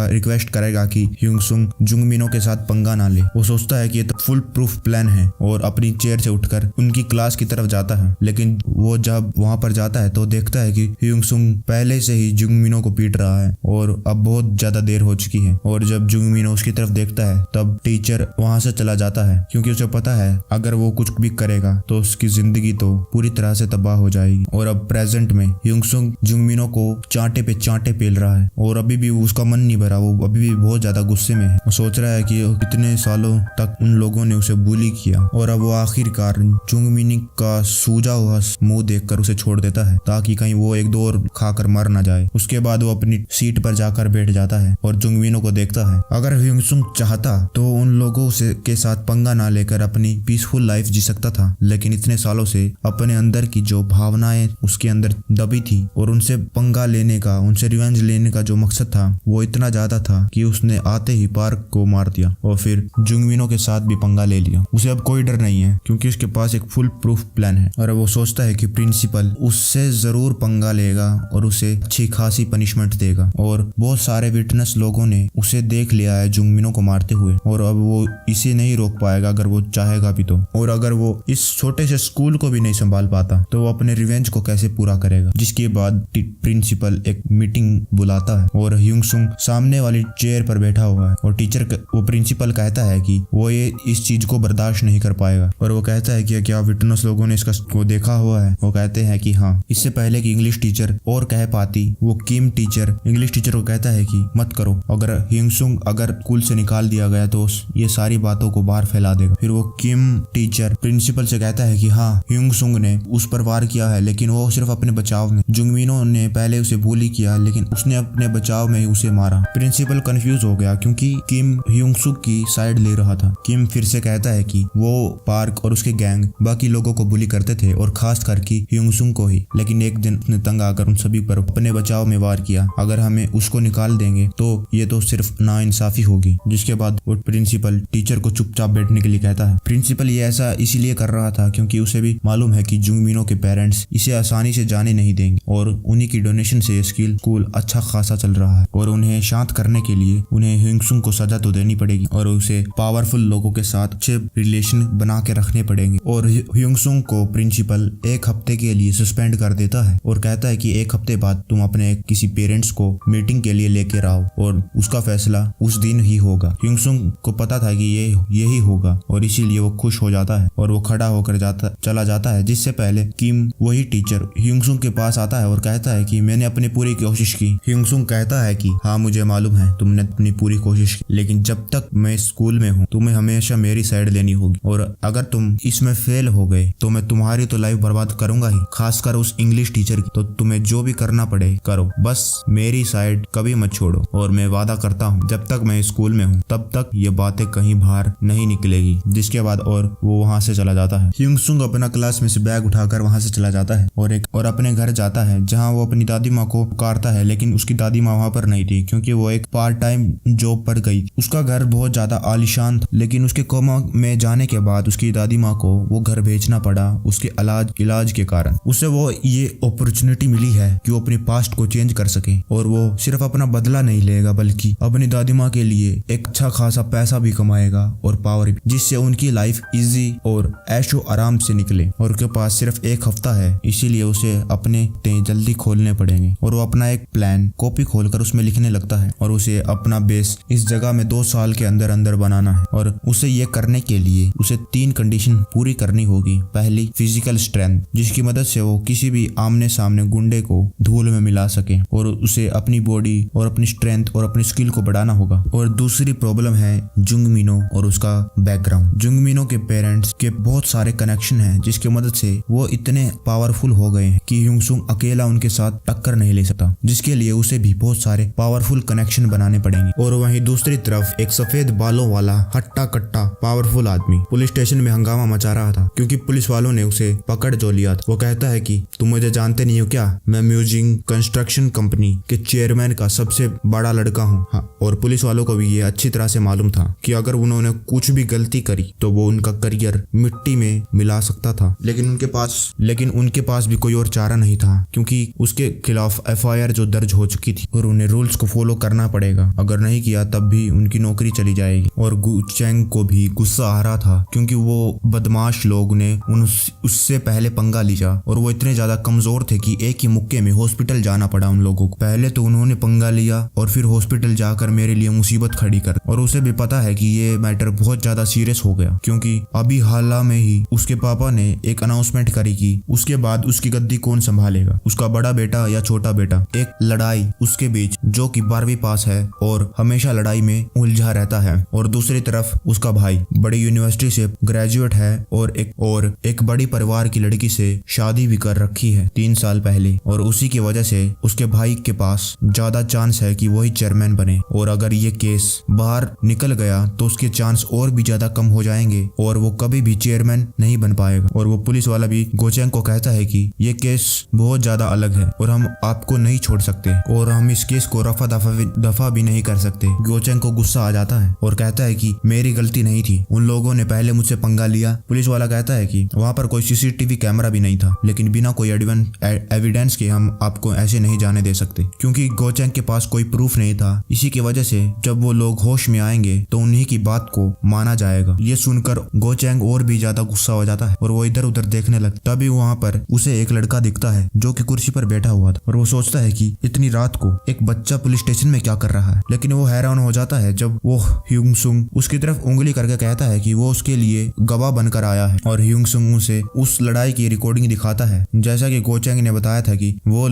रिक्वेस्ट करेगा कि ह्यूंग जुंगमिनो के साथ पंगा ना ले। वो सोचता है कि ये तो फुल प्रूफ प्लान है और अपनी चेयर से उठकर उनकी क्लास की तरफ जाता है। लेकिन वो जब वहां पर जाता है तो देखता है कि ह्यूंग पहले से ही जुंगमिनो को पीट रहा है और अब बहुत ज्यादा देर हो चुकी है। और जब जुंगमिनो उसकी तरफ देखता है तब टीचर वहां से चला जाता है, क्योंकि उसे पता है अगर वो कुछ भी करेगा तो उसकी जिंदगी तो पूरी तरह से तबाह हो जाएगी। और अब प्रेजेंट में ह्यूंग जुंगमिनो को चांटे पे चांटे पेल रहा है और अभी भी उसका मन नहीं भरा। वो अभी भी बहुत ज्यादा गुस्से में है। वो सोच रहा है कि कितने सालों तक उन लोगों ने उसे बुली किया, और अब वो आखिरकार जुंगमिनो का सूजा हुआ मुंह देखकर उसे छोड़ देता है ताकि कहीं वो एक दो और खाकर मर ना जाए। उसके बाद वो अपनी सीट पर जाकर बैठ जाता है और जुंगमिनो को देखता है। अगर ह्यूंग चाहता तो उन लोगों से के साथ पंगा ना लेकर अपनी पीसफुल लाइफ जी सकता था, लेकिन इतने सालों से अपने अंदर की जो भावनाएं उसके अंदर दबी थी और उनसे पंगा लेने का, उनसे रिवेंज लेने का जो मकसद था वो इतना ज्यादा था कि उसने आते ही पार्क को मार दिया और फिर जुंगमिनो के साथ भी पंगा ले लिया। उसे अब कोई डर नहीं है क्योंकि उसके पास एक फुल प्रूफ प्लान है, और वो सोचता है कि प्रिंसिपल उससे जरूर पंगा लेगा और उसे अच्छी खासी पनिशमेंट देगा। और बहुत सारे विटनेस लोगों ने उसे देख लिया है जुंगमिनो को मारते हुए, और अब वो इसे नहीं रोक पाएगा अगर वो चाहेगा भी तो। और अगर वो इस छोटे से स्कूल को भी नहीं संभाल पाता तो वो अपने रिवेंज को कैसे पूरा करेगा। जिसके बाद प्रिंसिपल एक मीटिंग बुलाता है और ह्यूंग सामने वाली चेयर पर बैठा हुआ है और वो प्रिंसिपल कहता है कि वो ये इस चीज को बर्दाश्त नहीं कर पाएगा। और वो कहता है कि क्या विटनेस लोगों ने इसका को देखा हुआ है। वो कहते हैं कि हाँ। इससे पहले कि इंग्लिश टीचर और कह पाती, वो किम टीचर इंग्लिश टीचर को कहता है कि मत करो, अगर ह्यूंग अगर स्कूल से निकाल दिया गया तो ये सारी बातों को बाहर फैला देगा। फिर वो किम टीचर प्रिंसिपल से कहता है कि हाँ, ह्यूंग ने उस पर वार किया है लेकिन वो सिर्फ अपने बचाव में। जुंगमिनो ने पहले उसे बुली किया लेकिन उसने अपने बचाव में ही उसे मारा। प्रिंसिपल कंफ्यूज हो गया क्योंकि किम ह्यूंग की साइड ले रहा था। किम फिर से कहता है कि वो पार्क और उसके गैंग बाकी लोगों को बुली करते थे और खास करके ह्यूंग को ही, लेकिन एक दिन उसने तंग आकर उन सभी पर अपने बचाव में वार किया। अगर हमें उसको निकाल देंगे तो ये तो सिर्फ नाइंसाफी होगी। जिसके बाद वो प्रिंसिपल टीचर को चुपचाप बैठने के लिए कहता है। प्रिंसिपल ये ऐसा इसीलिए कर रहा था क्योंकि उसे भी मालूम है कि जुंगमिनो के पेरेंट्स इसे आसानी से जाने नहीं देंगे और उन्हीं की डोनेशन से स्कूल अच्छा खासा चल रहा है, और उन्हें शांत करने के लिए उन्हें ह्यूंग को सजा तो देनी पड़ेगी और उसे पावरफुल लोगों के साथ अच्छे रिलेशन बना के रखने पड़ेंगे। और ह्यूंग को प्रिंसिपल 1 हफ्ते के लिए सस्पेंड कर देता है और कहता है कि 1 हफ्ते बाद तुम अपने किसी पेरेंट्स को मीटिंग के लिए लेकर आओ और उसका फैसला उस दिन ही होगा। ह्यूंग को पता था कि यही होगा और इसीलिए वो खुश हो जाता है और वो खड़ा होकर चला जाता है। जिससे पहले किम वही टीचर ह्यूंग के पास आता है और कहता है कि मैंने अपनी पूरी कोशिश की। ह्यूंग कहता है कि हाँ, मुझे मालूम है तुमने अपनी पूरी कोशिश की, लेकिन जब तक मैं स्कूल में हूँ तुम्हें हमेशा मेरी साइड लेनी होगी, और अगर तुम इसमें फेल हो गए तो मैं तुम्हारी तो लाइफ बर्बाद करूंगा ही, खासकर उस इंग्लिश टीचर की। तो तुम्हें जो भी करना पड़े करो, बस मेरी साइड कभी मत छोड़ो। और मैं वादा करता हूँ जब तक मैं स्कूल में हूँ तब तक ये बातें कहीं बाहर नहीं निकलेगी। जिसके बाद और वो वहाँ से चला जाता है। ह्यूंग अपना अपना क्लास में से बैग उठाकर वहां से चला जाता है और अपने घर जाता है, जहां वो अपनी दादी माँ को पुकारता है, लेकिन उसकी दादी माँ वहां पर नहीं थी क्योंकि वो एक पार्ट टाइम जॉब पर गई। उसका घर बहुत ज्यादा आलीशान था, लेकिन उसके कोमा में जाने के बाद उसकी दादी माँ को वो घर बेचना पड़ा उसके इलाज के कारण। उसे वो ये अपॉर्चुनिटी मिली है कि वो अपनी पास्ट को चेंज कर सके और वो सिर्फ अपना बदला नहीं लेगा बल्कि अपनी दादी माँ के लिए एक अच्छा खासा पैसा भी कमाएगा और पावर भी, जिससे उनकी लाइफ इजी और ऐशो आराम से निकले। और उसके पास सिर्फ एक हफ्ता है, इसीलिए उसे अपने जल्दी खोलने पड़ेंगे और वो अपना एक प्लान कॉपी खोलकर उसमें लिखने लगता है और उसे अपना बेस इस जगह में 2 साल के अंदर अंदर बनाना है। और उसे ये करने के लिए उसे 3 कंडीशन पूरी करनी होगी। पहली, फिजिकल स्ट्रेंथ, जिसकी मदद से वो किसी भी आमने सामने गुंडे को धूल में मिला सके, और उसे अपनी बॉडी और अपनी स्ट्रेंथ और अपनी स्किल को बढ़ाना होगा। और दूसरी प्रॉब्लम है जुंग मिनो और उसका बैकग्राउंड। जुंग मिनो के पेरेंट्स के बहुत सारे कनेक्शन हैं, जिसकी मदद से वो इतने पावरफुल हो गए हैं कि ह्यूंगसुंग अकेला उनके साथ टक्कर नहीं ले सकता, जिसके लिए उसे भी बहुत सारे पावरफुल कनेक्शन बनाने पड़ेंगे। और वहीं दूसरी तरफ एक सफेद बालों वाला हट्टा कट्टा पावरफुल आदमी पुलिस स्टेशन में हंगामा मचा रहा था क्योंकि पुलिस वालों ने उसे पकड़ जो लिया था। वो कहता है कि तुम मुझे जानते नहीं हो क्या, मैं म्यूजिंग कंस्ट्रक्शन कंपनी के चेयरमैन का सबसे बड़ा लड़का हूँ। हाँ, और पुलिस वालों को भी ये अच्छी तरह से मालूम था कि अगर उन्होंने कुछ भी गलती करी तो वो उनका करियर मिट्टी में मिला सकता था, लेकिन उनके पास भी कोई और चारा नहीं था क्योंकि उसके खिलाफ FIR जो दर्ज हो चुकी थी और उन्हें रूल्स को फॉलो करना पड़ेगा। अगर नहीं किया तब भी उनकी नौकरी चली जाएगी। और गु चैंग को भी गुस्सा आ रहा था क्योंकि वो बदमाश लोग ने उससे पहले पंगा लिया और वो इतने ज्यादा कमजोर थे कि एक ही मुक्के में हॉस्पिटल जाना पड़ा उन लोगों को। पहले तो उन्होंने पंगा लिया और फिर हॉस्पिटल जाकर मेरे लिए मुसीबत खड़ी कर। और उसे भी पता है कि ये मैटर बहुत ज्यादा सीरियस हो गया क्योंकि अभी हाल में ही उसके पापा ने एक अनाउंसमेंट करी कि उसके बाद उसकी गद्दी कौन संभालेगा, उसका बड़ा बेटा या छोटा बेटा। एक लड़ाई उसके बीच जो कि 12वीं पास है और हमेशा लड़ाई में उलझा रहता है, और दूसरी तरफ उसका भाई बड़ी यूनिवर्सिटी से ग्रेजुएट है और एक बड़ी परिवार की लड़की से शादी भी कर रखी है 3 साल पहले। और उसी की वजह से उसके भाई के पास ज्यादा चांस है कि वही चेयरमैन बने, और अगर ये केस बाहर निकल गया तो उसके चांस और भी ज्यादा कम हो जाएंगे और वो कभी भी चेयरमैन नहीं बन पाएगा। और वो पुलिस वाला भी गोचेंग को कहता है कि ये केस बहुत ज्यादा अलग है और हम आपको नहीं छोड़ सकते और हम इस केस को रफा दफा भी नहीं कर सकते। गोचेंग को गुस्सा आ जाता है और कहता है कि मेरी गलती नहीं थी, उन लोगों ने पहले मुझसे पंगा लिया। पुलिस वाला कहता है कि वहाँ पर कोई CCTV कैमरा भी नहीं था, लेकिन बिना कोई एविडेंस के हम आपको ऐसे नहीं जाने दे सकते क्योंकि गोचेंग के पास कोई प्रूफ नहीं था। इसी की वजह से जब वो लोग होश में आएंगे तो उन्हीं की बात को माना जाएगा। ये सुनकर गोचेंग और भी ज्यादा गुस्सा हो जाता है और वो इधर उधर देखने लगता। तभी वहाँ पर उसे एक लड़का दिखता है जो कि कुर्सी पर बैठा हुआ था और वो सोचता है कि इतनी रात को एक बच्चा पुलिस स्टेशन में क्या कर रहा है, लेकिन वो हैरान हो जाता है जब वो ह्यूंगसुंग उसकी तरफ उंगली करके कहता है कि वो उसके लिए गवाह बनकर आया है। और ह्यूंगसुंग उसे उस लड़ाई की रिकॉर्डिंग दिखाता है जैसा कि गोचेंग ने बताया था कि वो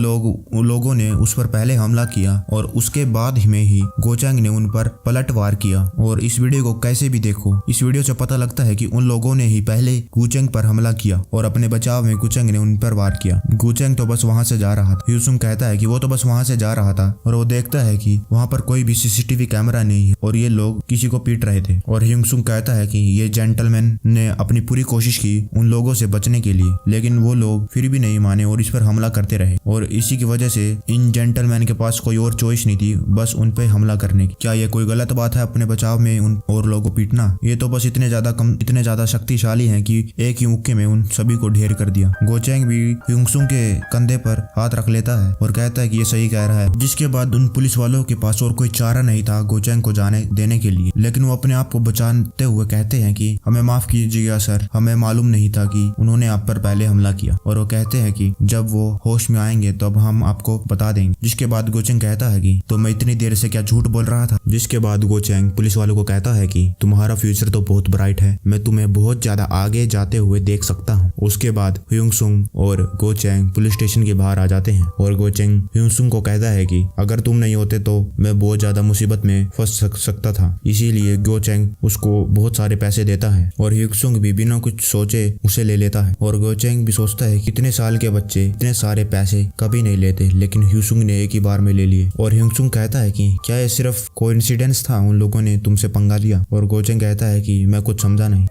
लोगों ने उस पर पहले हमला किया और उसके बाद में ही गोचेंग ने उन पर पलटवार किया। और इस वीडियो को कैसे भी देखो, इस वीडियो से पता लगता है कि उन लोगों ने ही पहले गोचेंग पर हमला किया और अपने बचाव में गोचेंग ने उन पर वार किया। गोचेंग तो बस वहां से जा रहा था। ह्यूंगसुंग कहता है कि वो तो बस वहां से जा रहा था और वो देखता है कि वहां पर कोई भी CCTV कैमरा नहीं है और ये लोग किसी को पीट रहे थे। और ह्यूंगसुंग कहता है कि ये जेंटलमैन ने अपनी पूरी कोशिश की उन लोगों से बचने के लिए, लेकिन वो लोग फिर भी नहीं माने और इस पर हमला करते रहे। और इसी की वजह से इन जेंटलमैन के पास कोई और चॉइस नहीं थी बस उन पे हमला करने की। क्या ये कोई गलत बात है अपने बचाव में उन और लोगों को पीटना? ये तो बस इतने ज्यादा शक्तिशाली हैं कि एक ही मुक्के में उन सभी को ढेर कर दिया। गोचेंग भी ह्यूंगसुंग के कंधे पर हाथ रख लेता है और कहता है कि ये सही कह रहा है। जिसके बाद उन पुलिस वालों के पास और कोई चारा नहीं था गोचेंग को जाने देने के लिए, लेकिन वो अपने आप को बचाते हुए कहते हैं कि हमें माफ कीजिएगा सर, हमें मालूम नहीं था कि उन्होंने आप पर पहले हमला किया। और वो कहते हैं कि जब वो होश में आएंगे तब हम आपको बता देंगे। जिसके बाद गोचेंग कहता है कि तो मैं इतनी देर से क्या झूठ बोल रहा था। जिसके बाद गोचेंग पुलिस वालों को कहता है कि तुम्हारा फ्यूचर तो बहुत ब्राइट है, मैं तुम्हें बहुत ज्यादा आगे जाते हुए देख सकता हूँ। उसके बाद ह्यूंगसुंग और गोचेंग पुलिस स्टेशन के बाहर आ जाते हैं और गोचेंग ह्यूंगसुंग को कहता है कि अगर तुम नहीं होते तो मैं बहुत ज्यादा मुसीबत में फंस सकता था। इसीलिए गोचेंग उसको बहुत सारे पैसे देता है और ह्यूंगसुंग भी बिना कुछ सोचे उसे ले लेता है। और गोचेंग भी सोचता है कि इतने साल के बच्चे इतने सारे पैसे कभी नहीं लेते, लेकिन ह्यूंगसुंग ने एक ही बार में ले लिए। और ह्यूंगसुंग कहता है कि क्या ये सिर्फ कोइंसिडेंस था, उन लोगों ने तुमसे पंगा लिया? और गोचेंग कहता है कि मैं कुछ समझा नहीं।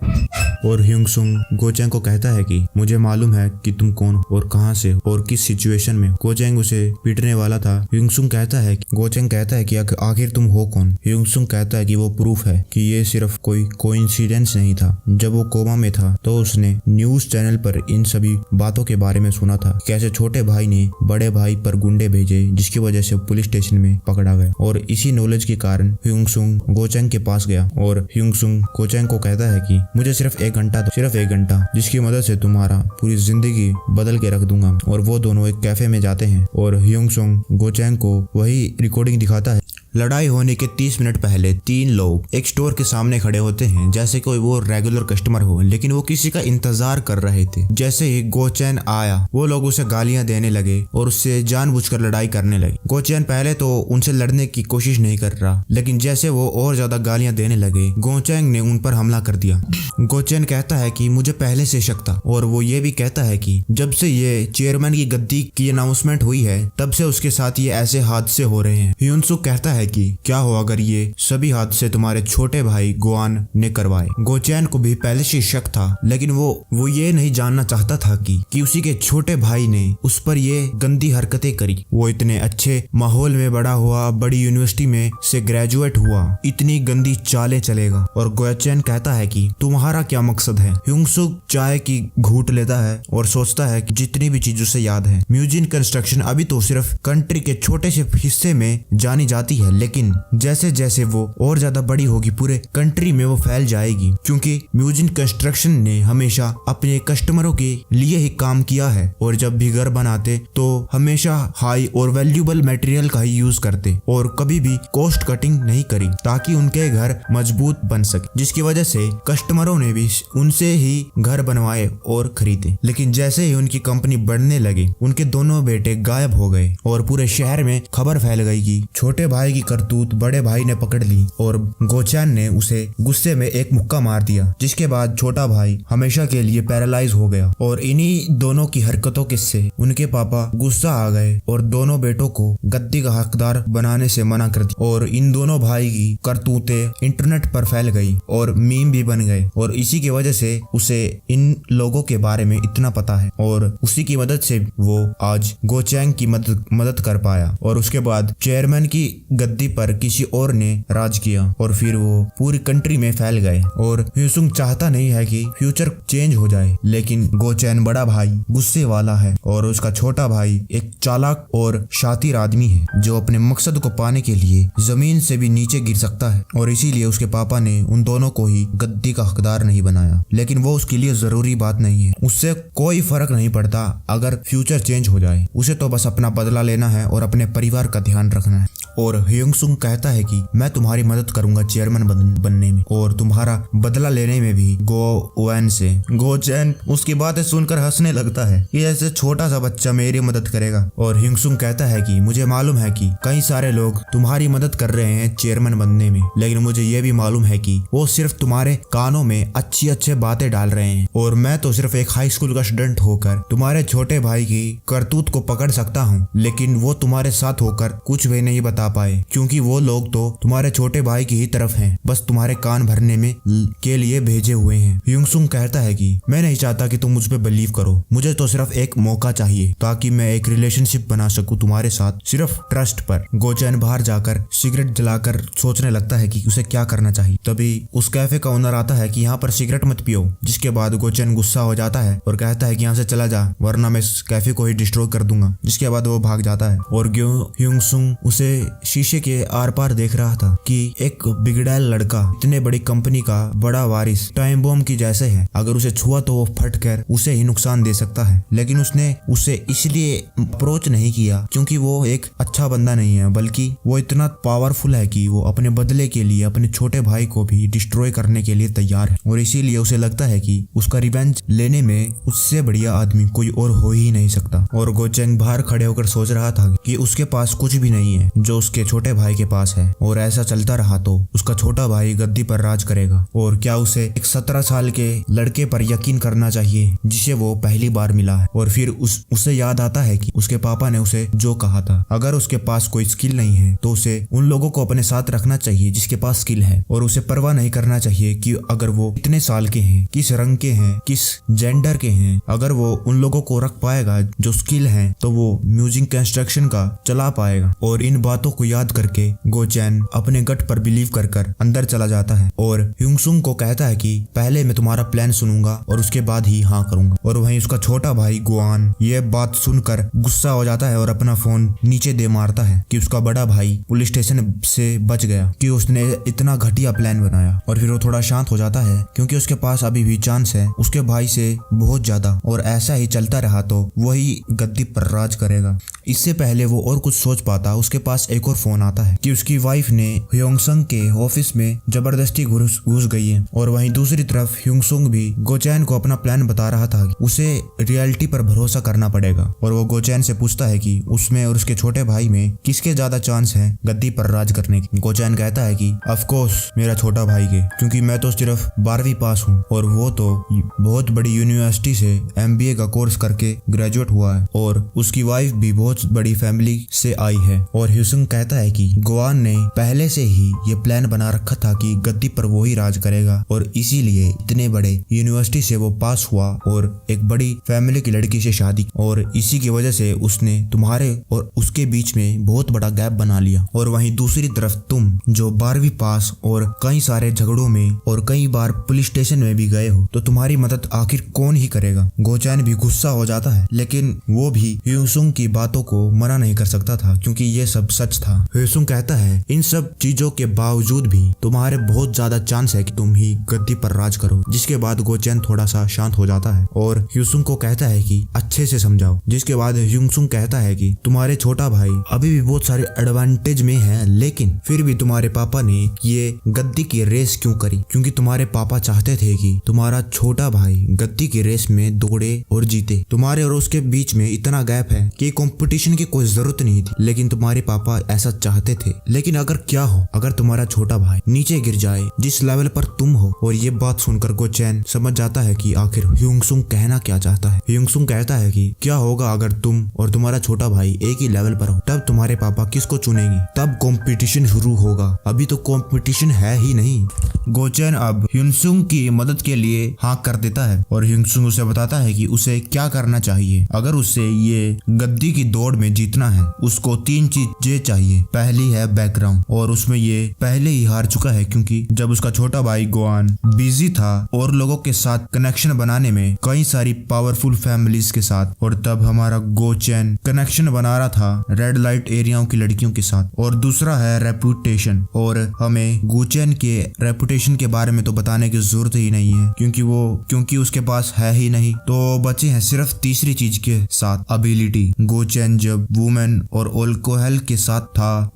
और ह्यूंगसुंग गोचेंग को कहता है कि मुझे मालूम है कि तुम कौन और कहां से और किस सिचुएशन में। गोचेंग उसे पीटने वाला था। ह्यूंगसुंग कहता है गोचेंग कहता है कि आखिर तुम हो कौन। ह्यूंगसुंग कहता है कि वो प्रूफ है कि ये सिर्फ कोई कोइंसिडेंस नहीं था। जब वो कोमा में था तो उसने न्यूज चैनल पर इन सभी बातों के बारे में सुना था, कैसे छोटे भाई ने बड़े भाई पर गुंडे भेजे जिसकी वजह से पुलिस स्टेशन में पकड़ा गया। और इसी नॉलेज के कारण ह्यूंगसुंग गोचेंग के पास गया और ह्यूंगसुंग गोचेंग को कहता है कि मुझे सिर्फ एक घंटा दो, सिर्फ एक घंटा, जिसकी मदद से तुम्हारा पूरी जिंदगी बदल के रख दूंगा। और वो दोनों एक कैफे में जाते हैं और ह्यूंगसुंग गोचेंग को वही रिकॉर्डिंग दिखाता है। लड़ाई होने के 30 मिनट पहले 3 लोग एक स्टोर के सामने खड़े होते हैं जैसे कोई वो रेगुलर कस्टमर हो, लेकिन वो किसी का इंतजार कर रहे थे। जैसे ही गोचेन आया वो लोग उसे गालियां देने लगे और उससे जानबूझकर लड़ाई करने लगे। गोचेन पहले तो उनसे लड़ने की कोशिश नहीं कर रहा, लेकिन जैसे वो और ज्यादा गालियां देने लगे गोचेंग ने उन पर हमला कर दिया। गोचेन कहता है कि मुझे पहले से शक था, और वो ये भी कहता है कि जब से ये चेयरमैन की गद्दी की अनाउंसमेंट हुई है तब से उसके साथ ये ऐसे हादसे हो रहे हैं। ह्यूंसुक कहता है कि क्या हो अगर ये सभी हादसे तुम्हारे छोटे भाई गुआन ने करवाए। गोचेन को भी पहले से शक था, लेकिन वो ये नहीं जानना चाहता था कि उसी के छोटे भाई ने उस पर ये गंदी हरकतें करी। वो इतने अच्छे माहौल में बड़ा हुआ, बड़ी यूनिवर्सिटी में से ग्रेजुएट हुआ, इतनी गंदी चालें चलेगा। और गोचेन कहता है कि तुम्हारा क्या मकसद है। ह्यूंगसुक चाय की घूंट लेता है और सोचता है कि जितनी भी चीज उसे याद है, म्यूजिन कंस्ट्रक्शन अभी तो सिर्फ कंट्री के छोटे से हिस्से में जानी जाती है, लेकिन जैसे जैसे वो और ज्यादा बड़ी होगी पूरे कंट्री में वो फैल जाएगी, क्योंकि म्यूजिन कंस्ट्रक्शन ने हमेशा अपने कस्टमरों के लिए ही काम किया है और जब भी घर बनाते तो हमेशा हाई और वैल्यूएबल मटेरियल का ही यूज करते और कभी भी कॉस्ट कटिंग नहीं करी ताकि उनके घर मजबूत बन सके, जिसकी वजह से कस्टमरों ने भी उनसे ही घर बनवाए और खरीदे। लेकिन जैसे ही उनकी कंपनी बढ़ने लगी उनके दोनों बेटे गायब हो गए और पूरे शहर में खबर फैल गई कि छोटे भाई की करतूत बड़े भाई ने पकड़ ली और गोचेन ने उसे गुस्से में एक मुक्का मार दिया, जिसके बाद छोटा भाई हमेशा के लिए पैरालाइज हो गया। और इन्हीं दोनों की हरकतों के से उनके पापा गुस्सा आ गए और दोनों बेटों को गद्दी का हकदार बनाने से मना कर दिया। और इन दोनों भाई की करतूतें इंटरनेट पर फैल गई और मीम भी बन गए और इसी की वजह से उसे इन लोगों के बारे में इतना पता है और उसी की मदद से वो आज गोचेंग की मदद कर पाया। और उसके बाद चेयरमैन की गद्दी पर किसी और ने राज किया और फिर वो पूरी कंट्री में फैल गए। और ह्यूंगसुक चाहता नहीं है कि फ्यूचर चेंज हो जाए, लेकिन गोचेन बड़ा भाई गुस्से वाला है और उसका छोटा भाई एक चालाक और शातिर आदमी है जो अपने मकसद को पाने के लिए जमीन से भी नीचे गिर सकता है। और इसीलिए उसके पापा ने उन दोनों को ही गद्दी का हकदार नहीं बनाया, लेकिन वो उसके लिए जरूरी बात नहीं है। उससे कोई फर्क नहीं पड़ता अगर फ्यूचर चेंज हो जाए, उसे तो बस अपना बदला लेना है और अपने परिवार का ध्यान रखना है। और ह्यूंगसुक कहता है कि मैं तुम्हारी मदद करूंगा चेयरमैन बनने में और तुम्हारा बदला लेने में भी गोचेन से। गोचेन उसकी बातें सुनकर हंसने लगता है कि ऐसे छोटा सा बच्चा मेरी मदद करेगा। और ह्यूंगसुक कहता है कि मुझे मालूम है कि कई सारे लोग तुम्हारी मदद कर रहे हैं चेयरमैन बनने में, लेकिन मुझे ये भी मालूम है कि वो सिर्फ तुम्हारे कानों में अच्छी बातें डाल रहे हैं और मैं तो सिर्फ एक हाई स्कूल का स्टूडेंट होकर तुम्हारे छोटे भाई की करतूत को पकड़ सकता हूँ, लेकिन वो तुम्हारे साथ होकर कुछ भी नहीं बता पाए क्योंकि वो लोग तो तुम्हारे छोटे भाई की ही तरफ हैं, बस तुम्हारे कान भरने में के लिए भेजे हुए हैं। ह्यूंगसुक कहता है कि मैं नहीं चाहता कि तुम मुझ पे बिलीव करो, मुझे तो सिर्फ एक मौका चाहिए ताकि मैं एक रिलेशनशिप बना सकूं तुम्हारे साथ, सिर्फ ट्रस्ट पर। गोचेन बाहर जाकर सिगरेट जलाकर सोचने लगता है कि उसे क्या करना चाहिए। तभी उस कैफे का ओनर आता है कि यहाँ पर सिगरेट मत पियो, जिसके बाद गोचेन गुस्सा हो जाता है और कहता है कि यहाँ से चला जा वरना मैं इस कैफे को ही डिस्ट्रॉय कर दूंगा, जिसके बाद वो भाग जाता है। और ह्यूंगसुक उसे शीशे के आर पार देख रहा था कि एक बिगड़ैल लड़का इतने बड़ी कंपनी का बड़ा वारिस टाइम बॉम्ब की जैसे है, अगर उसे छुआ तो वो फट कर उसे ही नुकसान दे सकता है। लेकिन उसने उसे इसलिए अप्रोच नहीं किया क्योंकि वो एक अच्छा बंदा नहीं है, बल्कि वो इतना पावरफुल है कि वो अपने बदले के लिए अपने छोटे भाई को भी डिस्ट्रॉय करने के लिए तैयार है। और इसीलिए उसे लगता है कि उसका रिवेंज लेने में उससे बढ़िया आदमी कोई और हो ही नहीं सकता। और गोचेन बाहर खड़े होकर सोच रहा था कि उसके पास कुछ भी नहीं है जो उसके छोटे छोटे भाई के पास है और ऐसा चलता रहा तो उसका छोटा भाई गद्दी पर राज करेगा। और क्या उसे एक 17 साल के लड़के पर यकीन करना चाहिए जिसे वो पहली बार मिला है। और फिर उसे याद आता है कि उसके पापा ने उसे जो कहा था, अगर उसके पास कोई स्किल नहीं है तो उसे उन लोगों को अपने साथ रखना चाहिए जिसके पास स्किल है, और उसे परवाह नहीं करना चाहिए कि अगर वो कितने साल के हैं, किस रंग के हैं, किस जेंडर के हैं। अगर वो उन लोगों को रख पाएगा जो स्किल है तो वो म्यूजिक कंस्ट्रक्शन का चला पाएगा। और इन बातों को याद करके गो चैन अपने गट पर बिलीव कर अंदर चला जाता है और ह्यूंगसुंग को कहता है कि पहले मैं तुम्हारा प्लान सुनूंगा और उसके बाद ही हाँ करूंगा। और वहीं उसका छोटा भाई गुआन ये बात सुनकर गुस्सा हो जाता है और अपना फोन नीचे दे मारता है कि उसका बड़ा भाई पुलिस स्टेशन से बच गया, कि उसने इतना घटिया प्लान बनाया। और फिर वो थोड़ा शांत हो जाता है क्योंकि उसके पास अभी भी चांस है उसके भाई से बहुत ज्यादा, और ऐसा ही चलता रहा तो वही गद्दी पर राज करेगा। इससे पहले वो और कुछ सोच पाता उसके पास एक और फोन आता है कि उसकी वाइफ ने ह्योंगसंग के ऑफिस में जबरदस्ती घुस गई है। और वहीं दूसरी तरफ ह्योंगसुंग भी गोचैन को अपना प्लान बता रहा था कि उसे रियलिटी पर भरोसा करना पड़ेगा। और वो गोचैन से पूछता है कि उसमें और उसके छोटे भाई में किसके ज्यादा चांस है गद्दी पर राज करने की। गोचैन कहता है कि ऑफ कोर्स मेरा छोटा भाई के, क्योंकि मैं तो सिर्फ 12वीं पास हूँ और वो तो बहुत बड़ी यूनिवर्सिटी से MBA का कोर्स करके ग्रेजुएट हुआ है, और उसकी वाइफ भी बहुत बड़ी फैमिली से आई है। और ह्यूसुंग कहता है कि गोआन ने पहले से ही ये प्लान बना रखा था कि गद्दी पर वो ही राज करेगा, और इसीलिए इतने बड़े यूनिवर्सिटी से वो पास हुआ और एक बड़ी फैमिली की लड़की से शादी, और इसी की वजह से उसने तुम्हारे और उसके बीच में बहुत बड़ा गैप बना लिया। और वहीं दूसरी तरफ तुम जो 12वीं पास और कई सारे झगड़ों में और कई बार पुलिस स्टेशन में भी गए हो, तो तुम्हारी मदद आखिर कौन ही करेगा। गोचैन भी गुस्सा हो जाता है, लेकिन वो भी ह्यूसुंग की बातों को मना नहीं कर सकता था क्योंकि ये सब सच था। ह्यूसुंग कहता है इन सब चीजों के बावजूद भी तुम्हारे बहुत ज्यादा चांस है कि तुम ही गद्दी पर राज करो। जिसके बाद गोचैन थोड़ा सा शांत हो जाता है और ह्यूसुंग को कहता है कि अच्छे से समझाओ। जिसके बाद ह्यूसुंग कहता है कि तुम्हारे छोटा भाई अभी भी बहुत सारे एडवांटेज में है, लेकिन फिर भी तुम्हारे पापा ने ये गद्दी की रेस क्यों करी, क्योंकि तुम्हारे पापा चाहते थे कि तुम्हारा छोटा भाई गद्दी की रेस में दौड़े और जीते। तुम्हारे और उसके बीच में इतना गैप है कि कंपटीशन की कोई जरूरत नहीं थी, लेकिन तुम्हारे पापा ऐसा चाहते थे। लेकिन अगर क्या हो, अगर तुम्हारा छोटा भाई नीचे गिर जाए जिस लेवल पर तुम हो। और ये बात सुनकर गोचैन समझ जाता है कि आखिर ह्यूंगसुंग कहना क्या चाहता है। ह्यूंगसुंग कहता है कि क्या होगा अगर तुम और तुम्हारा छोटा भाई एक ही लेवल पर हो, तब तुम्हारे पापा किसको चुनेंगे, तब कंपटीशन शुरू होगा, अभी तो कंपटीशन है ही नहीं। गोचैन अब ह्यूंगसुंग की मदद के लिए हाँ कर देता है और ह्यूंगसुंग उसे बताता है कि उसे क्या करना चाहिए। अगर उसे ये गद्दी की दौड़ में जीतना है, उसको 3 चीजें चाहिए। पहली है बैकग्राउंड, और उसमें ये पहले ही हार चुका है क्योंकि जब उसका छोटा भाई गोआन बिजी था और लोगों के साथ कनेक्शन बनाने में कई सारी पावरफुल फैमिलीज के साथ, और तब हमारा गोचैन कनेक्शन बना रहा था रेड लाइट एरियाओं की लड़कियों के साथ। और दूसरा है रेपुटेशन, और हमें गोचैन के रेपुटेशन के बारे में तो बताने की जरूरत ही नहीं है क्योंकि उसके पास है ही नहीं। तो बचे हैं सिर्फ तीसरी चीज के साथ, एबिलिटी। गोचैन जब वुमेन और अल्कोहल के साथ था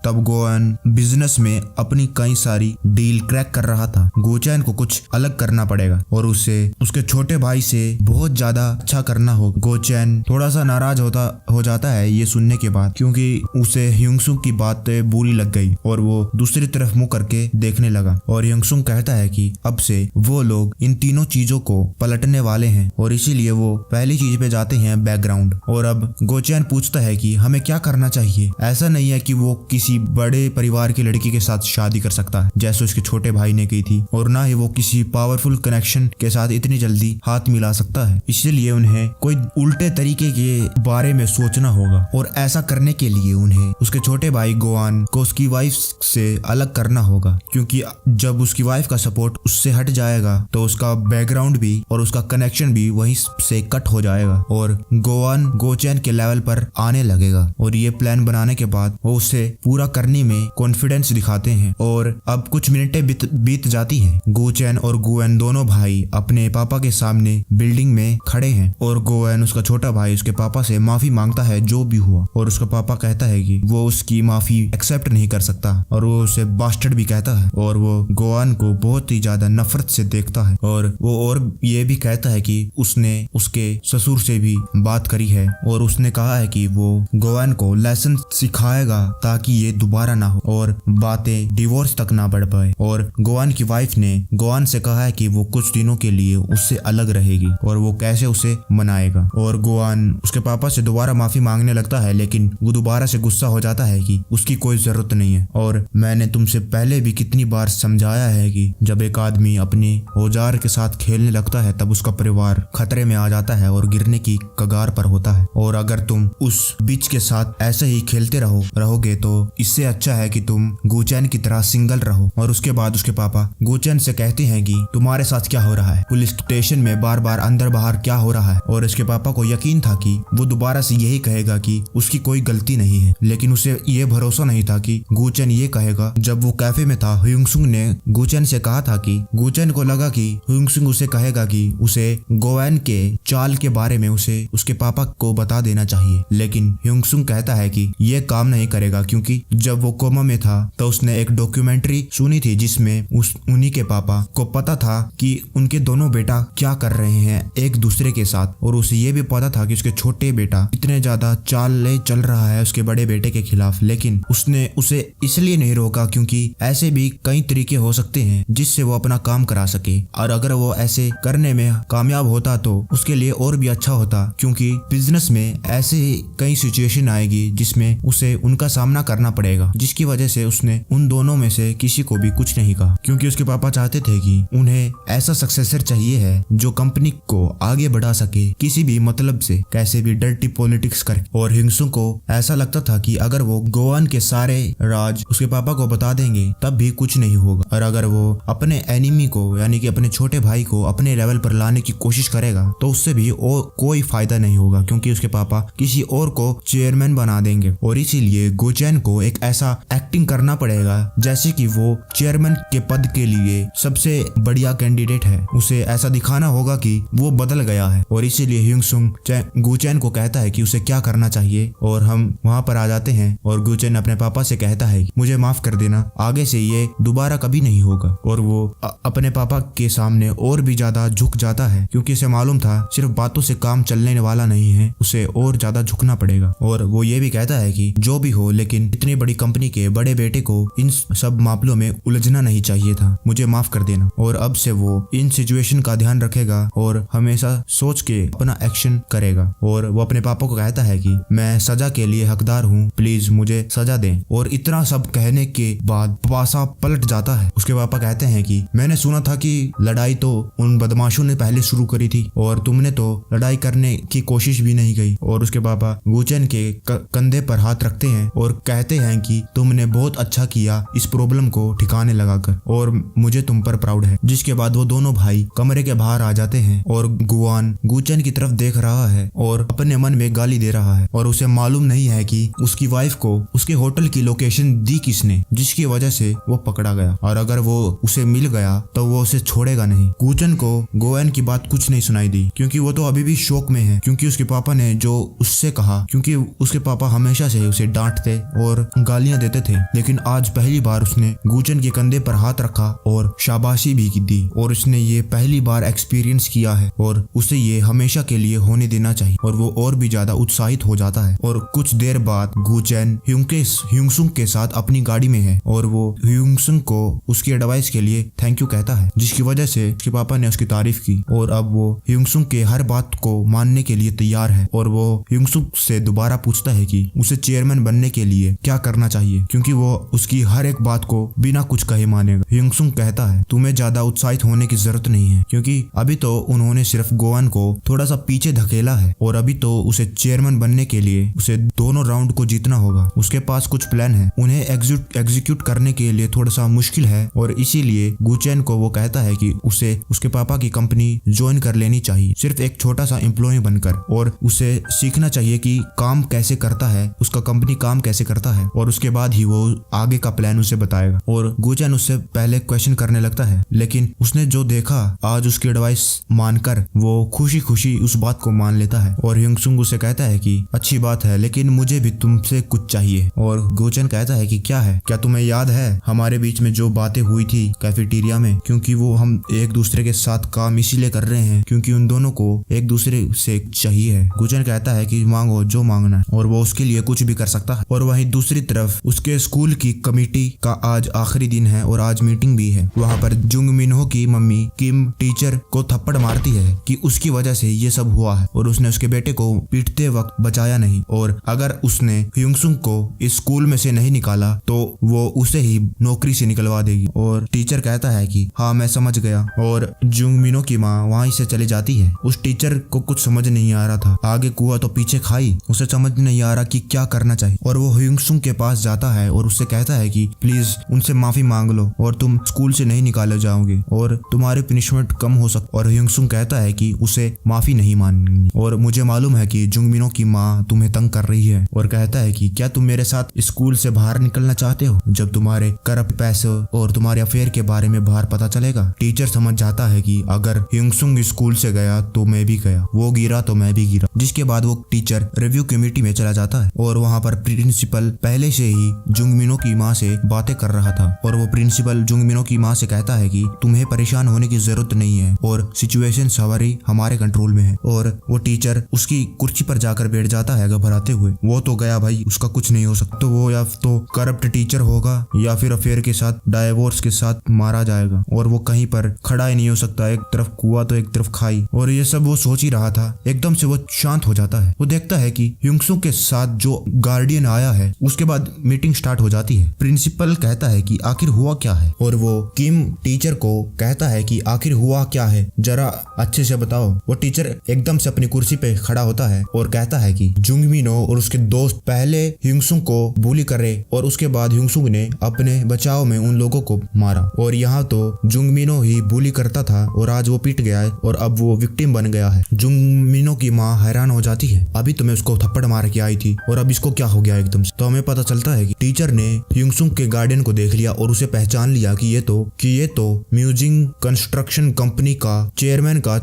तब गोआन बिजनेस में अपनी कई सारी डील क्रैक कर रहा था। गोचैन को कुछ अलग करना पड़ेगा और उसे उसके छोटे भाई से बहुत ज्यादा अच्छा करना होगा। गोचैन थोड़ा सा नाराज हो जाता है ये सुनने के बाद, क्योंकि उसे ह्यूंगसुंग की बात बुरी लग गई और वो दूसरी तरफ मुंह करके देखने लगा। और ह्यूंगसुंग कहता है कि अब से वो लोग इन तीनों चीजों को पलटने वाले हैं और इसीलिए वो पहली चीज पे जाते हैं बैकग्राउंड। और अब गोचैन पूछता है कि हमें क्या करना चाहिए। ऐसा नहीं है कि वो किसी बड़े परिवार की लड़की के साथ शादी कर सकता है जैसे उसके छोटे भाई ने की थी, और ना ही वो किसी पावरफुल कनेक्शन के साथ इतनी जल्दी हाथ मिला सकता है। इसलिए उन्हें कोई उल्टे तरीके के बारे में सोचना होगा, और ऐसा करने के लिए उन्हें उसके छोटे भाई गोआन को उसकी वाइफ से अलग करना होगा, क्योंकि जब उसकी वाइफ का सपोर्ट उससे हट जाएगा तो उसका बैकग्राउंड भी और उसका कनेक्शन भी वहीं से कट हो जाएगा और गोआन गोचैन के लेवल पर आने लगेगा। और ये प्लान बनाने के बाद वो उसे पूरा करने में कॉन्फिडेंस दिखाते हैं। और अब कुछ मिनटें बीत जाती हैं। गोचैन और गुएन दोनों भाई अपने पापा के सामने बिल्डिंग में खड़े हैं और गुएन उसका छोटा भाई उसके पापा से माफी मांगता है जो भी हुआ, और उसका पापा कहता है कि वो उसकी माफी एक्सेप्ट नहीं कर सकता और वो उसे बास्टर्ड भी कहता है, और वो गोआन को बहुत ही ज्यादा नफरत से देखता है। और वो और ये भी कहता है कि उसने उसके ससुर से भी बात करी है और उसने कहा है कि वो गोआन को लेसन सिखाएगा करेगा ताकि ये दोबारा ना हो और बातें डिवोर्स तक ना बढ़ पाए। और गोवान की वाइफ ने गोवान से कहा है कि वो कुछ दिनों के लिए उससे अलग रहेगी और वो कैसे उसे मनाएगा। और गोवान उसके पापा से दोबारा माफी मांगने लगता है, लेकिन वो दोबारा से गुस्सा हो जाता है कि उसकी कोई जरूरत नहीं है और मैंने तुमसे पहले भी कितनी बार समझाया है कि जब एक आदमी अपने औजार के साथ खेलने लगता है तब उसका परिवार खतरे में आ जाता है और गिरने की कगार पर होता है। और अगर तुम उस बिच के साथ ऐसे ही खेलते रहोगे तो इससे अच्छा है कि तुम गुचैन की तरह सिंगल रहो। और उसके बाद उसके पापा गुचैन से कहते हैं कि तुम्हारे साथ क्या हो रहा है, पुलिस स्टेशन में बार बार अंदर बाहर क्या हो रहा है। और उसके पापा को यकीन था कि वो दोबारा से यही कहेगा कि उसकी कोई गलती नहीं है, लेकिन उसे ये भरोसा नहीं था कि गुचैन ये कहेगा। जब वो कैफे में था, ह्युंगसुंग ने गुचैन से कहा था कि गुचैन को लगा कि ह्युंगसुंग उसे कहेगा कि उसे गोवान के चाल के बारे में उसे उसके पापा को बता देना चाहिए, लेकिन ह्युंगसुंग कहता है कि ये काम नहीं करेगा क्योंकि जब वो कोमा में था तो उसने एक डॉक्यूमेंट्री सुनी थी जिसमें उन्हीं के पापा को पता था कि उनके दोनों बेटा क्या कर रहे हैं एक दूसरे के साथ। और उसे ये भी पता था कि उसके छोटे बेटा इतने ज्यादा चाल चल रहा है उसके बड़े बेटे के खिलाफ, लेकिन उसने उसे इसलिए नहीं रोका क्योंकि ऐसे भी कई तरीके हो सकते हैं जिससे वो अपना काम करा सके। और अगर वो ऐसे करने में कामयाब होता तो उसके लिए और भी अच्छा होता, क्योंकि बिजनेस में ऐसे कई सिचुएशन आएगी जिसमें उसे उनका सामना करना पड़ेगा, जिसकी वजह से उसने उन दोनों में से किसी को भी कुछ नहीं कहा। क्योंकि उसके पापा चाहते थे कि उन्हें ऐसा सक्सेसर चाहिए है जो कंपनी को आगे बढ़ा सके किसी भी मतलब से, कैसे भी डर्टी पॉलिटिक्स करके। और ह्युंगसुंग को ऐसा लगता था कि अगर वो गोवान के सारे राज उसके पापा को बता देंगे तब भी कुछ नहीं होगा, और अगर वो अपने एनिमी को यानी कि अपने छोटे भाई को अपने लेवल पर लाने की कोशिश करेगा तो उससे भी कोई फायदा नहीं होगा, क्योंकि उसके पापा किसी और को चेयरमैन बना देंगे। और इसीलिए गुचैन को एक ऐसा एक्टिंग करना पड़ेगा जैसे कि वो चेयरमैन के पद के लिए सबसे बढ़िया कैंडिडेट है। उसे ऐसा दिखाना होगा कि वो बदल गया है। और इसीलिए ह्युंगसुंग गुचैन को कहता है कि उसे क्या करना चाहिए। और हम वहां पर आ जाते हैं और गुचैन अपने पापा से कहता है मुझे माफ कर देना, आगे से ये दोबारा कभी नहीं होगा। और वो अपने पापा के सामने और भी ज्यादा झुक जाता है, क्योंकि उसे मालूम था सिर्फ बातों से काम चलने वाला नहीं है, उसे और ज्यादा झुकना पड़ेगा। और वो ये भी कहता है कि जो भी हो, लेकिन इतनी बड़ी कंपनी के बड़े बेटे को इन सब मामलों में उलझना नहीं चाहिए था, मुझे माफ कर देना। और अब से वो इन सिचुएशन का ध्यान रखेगा और हमेशा सोच के अपना एक्शन करेगा। और वो अपने पापा को कहता है कि मैं सजा के लिए हकदार हूँ, प्लीज मुझे सजा दें। और इतना सब कहने के बाद पासा पलट जाता है। उसके पापा कहते हैं कि मैंने सुना था कि लड़ाई तो उन बदमाशों ने पहले शुरू करी थी और तुमने तो लड़ाई करने की कोशिश भी नहीं की। और उसके पापा गुचैन के कंधे पर हाथ रखते हैं और कहते हैं कि तुमने बहुत अच्छा किया इस प्रॉब्लम को ठिकाने लगाकर, और मुझे तुम पर प्राउड है। जिसके बाद वो दोनों भाई कमरे के बाहर आ जाते हैं और गुआन गुचैन की तरफ देख रहा है और अपने मन में गाली दे रहा है। और उसे मालूम नहीं है कि उसकी वाइफ को उसके होटल की लोकेशन दी किसने, जिसकी वजह से वो पकड़ा गया। और अगर वो उसे मिल गया तो वो उसे छोड़ेगा नहीं। गुचैन को गोवान की बात कुछ नहीं सुनाई दी, क्योंकि वो तो अभी भी शौक में है, क्योंकि उसके पापा ने जो उससे कहा, क्योंकि उसके पापा हमेशा से उसे डांटते और गालियां देते थे, लेकिन आज पहली बार उसने गुचैन के कंधे पर हाथ रखा और शाबाशी भी दी। और उसने ये पहली बार एक्सपीरियंस किया है और उसे ये हमेशा के लिए होने देना चाहिए। और वो और भी ज्यादा उत्साहित हो जाता है। और कुछ देर बाद गुचैन ह्युंगसुंग के साथ अपनी गाड़ी में है और वो ह्युंगसुंग को उसकी एडवाइस के लिए थैंक यू कहता है, जिसकी वजह से उसके पापा ने उसकी तारीफ की। और अब वो ह्युंगसुंग के हर बात को मानने के लिए तैयार है। और वो ह्युंगसुंग से दोबारा पूछता है कि उसे चेयरमैन बनने के लिए क्या करना चाहिए, क्योंकि वो उसकी हर एक बात को बिना कुछ कहे मानेगा। ह्युंगसुंग कहता है तुम्हें ज्यादा उत्साहित होने की जरूरत नहीं है, क्योंकि अभी तो उन्होंने सिर्फ गोवान को थोड़ा सा पीछे धकेला है और अभी तो उसे चेयरमैन बनने के लिए उसे दोनों राउंड को जीतना होगा। उसके पास कुछ प्लान है, उन्हें एग्जीक्यूट करने के लिए थोड़ा सा मुश्किल है। और इसीलिए गुचैन को वो कहता है कि उसे उसके पापा की कंपनी ज्वाइन कर लेनी चाहिए, सिर्फ एक छोटा सा एम्प्लॉय बनकर। और उसे सीखना चाहिए कि काम कैसे करता है, उसका कंपनी काम कैसे करता है, और उसके बाद ही वो आगे का प्लान उसे बताएगा। और गुचैन उससे पहले क्वेश्चन करने लगता है, लेकिन उसने जो देखा आज उसकी एडवाइस मानकर वो खुशी खुशी उस बात को मान लेता है। और ह्युंगसुंग उसे कहता है कि अच्छी बात है, लेकिन मुझे भी तुमसे कुछ चाहिए। और गुचैन कहता है कि क्या है, क्या तुम्हें याद है हमारे बीच में जो बातें हुई थी कैफेटेरिया में, क्योंकि वो हम एक दूसरे के साथ काम इसीलिए कर रहे हैं क्योंकि उन दोनों को एक दूसरे से चाहिए है। गुचैन कहता है कि मांगो जो मांगना है, और वो उसके लिए कुछ भी कर सकता है। और वहीं दूसरी तरफ उसके स्कूल की कमेटी का आज आखिरी दिन है और आज मीटिंग भी है। वहाँ पर जुंग मिनहो की मम्मी किम टीचर को थप्पड़ मारती है कि उसकी वजह से ये सब हुआ है और उसने उसके बेटे को पीटते वक्त बचाया नहीं, और अगर उसने ह्यूंगसुंग को इस स्कूल में से नहीं निकाला तो वो उसे ही नौकरी से निकलवा देगी। और टीचर कहता है कि हाँ मैं समझ गया, और जुंग मिनो की माँ वहीं से चली जाती है। उस टीचर को कुछ समझ नहीं आ रहा था, आगे कुआ तो पीछे खाई, उसे समझ नहीं आ रहा कि क्या करना चाहिए। और वो ह्यूंगसुंग के पास जाता है और उससे कहता है कि प्लीज उनसे माफी मांग लो और तुम स्कूल से नहीं निकाले जाओगे और तुम्हारी पनिशमेंट कम हो सकती। और ह्यूंगसुंग कहता है कि उसे माफी नहीं मांगनी और मुझे मालूम है कि जुंग मिनो की माँ तुम्हें तंग कर रही है, और कहता है कि क्या तुम मेरे साथ स्कूल से बाहर निकलना चाहते हो जब तुम्हारे करप्ट पैसे और तुम्हारे अफेयर के बारे में बाहर पता चलेगा। टीचर समझ जाता है कि अगर ह्यूंगसुंग स्कूल से गया तो मैं भी गया, वो गिरा तो मैं भी गिरा। जिसके बाद वो टीचर रिव्यू कमेटी में चला जाता है और वहाँ पर प्रिंसिपल पहले से ही जुंग मिनो की माँ से बातें कर रहा था, और वो प्रिंसिपल जुंग मिनो की माँ से कहता है कि तुम्हें परेशान होने की जरूरत नहीं है और सिचुएशन सवारी हमारे कंट्रोल में है। और वो टीचर उसकी कुर्सी पर जाकर बैठ जाता है घबराते हुए। वो तो गया भाई, उसका कुछ नहीं हो सकता, तो वो या तो करप्ट टीचर होगा या फिर अफेयर के साथ डाइवोर्स के साथ मारा जाएगा, और वो कहीं पर खड़ा ही नहीं हो सकता, एक तरफ कुआ तो एक तरफ खाई। और ये सब वो सोच ही रहा था, एकदम से वो शांत हो जाता है। वो देखता है कि ह्यूंगसुंग के साथ जो गार्डियन आया है, उसके बाद मीटिंग स्टार्ट हो जाती है। प्रिंसिपल कहता है कि आखिर हुआ क्या है, और वो किम टीचर को कहता है कि आखिर हुआ क्या है, जरा अच्छे से बताओ। वो टीचर एकदम से अपनी कुर्सी पे खड़ा होता है और कहता है कि जुंग मिनो और उसके दोस्त पहले ह्यूंगसुंग को बुली करे और उसके बाद ह्यूंगसुंग ने अपने बचाव में उन लोगों को मारा, और यहाँ तो जुंग मिनो ही बुली करता था और आज वो पिट गया है और अब वो विक्टिम बन गया है। जुंग मिनो की माँ हैरान हो जाती है, अभी तो मैं उसको थप्पड़ मार के आई थी और अब इसको क्या हो गया एकदम से। तो हमें पता चलता है कि टीचर ने ह्यूंगसुंग के गार्डियन को देख लिया और उसे पहचान लिया कि ये तो म्यूजिंग कंस्ट्रक्शन कंपनी का चेयरमैन का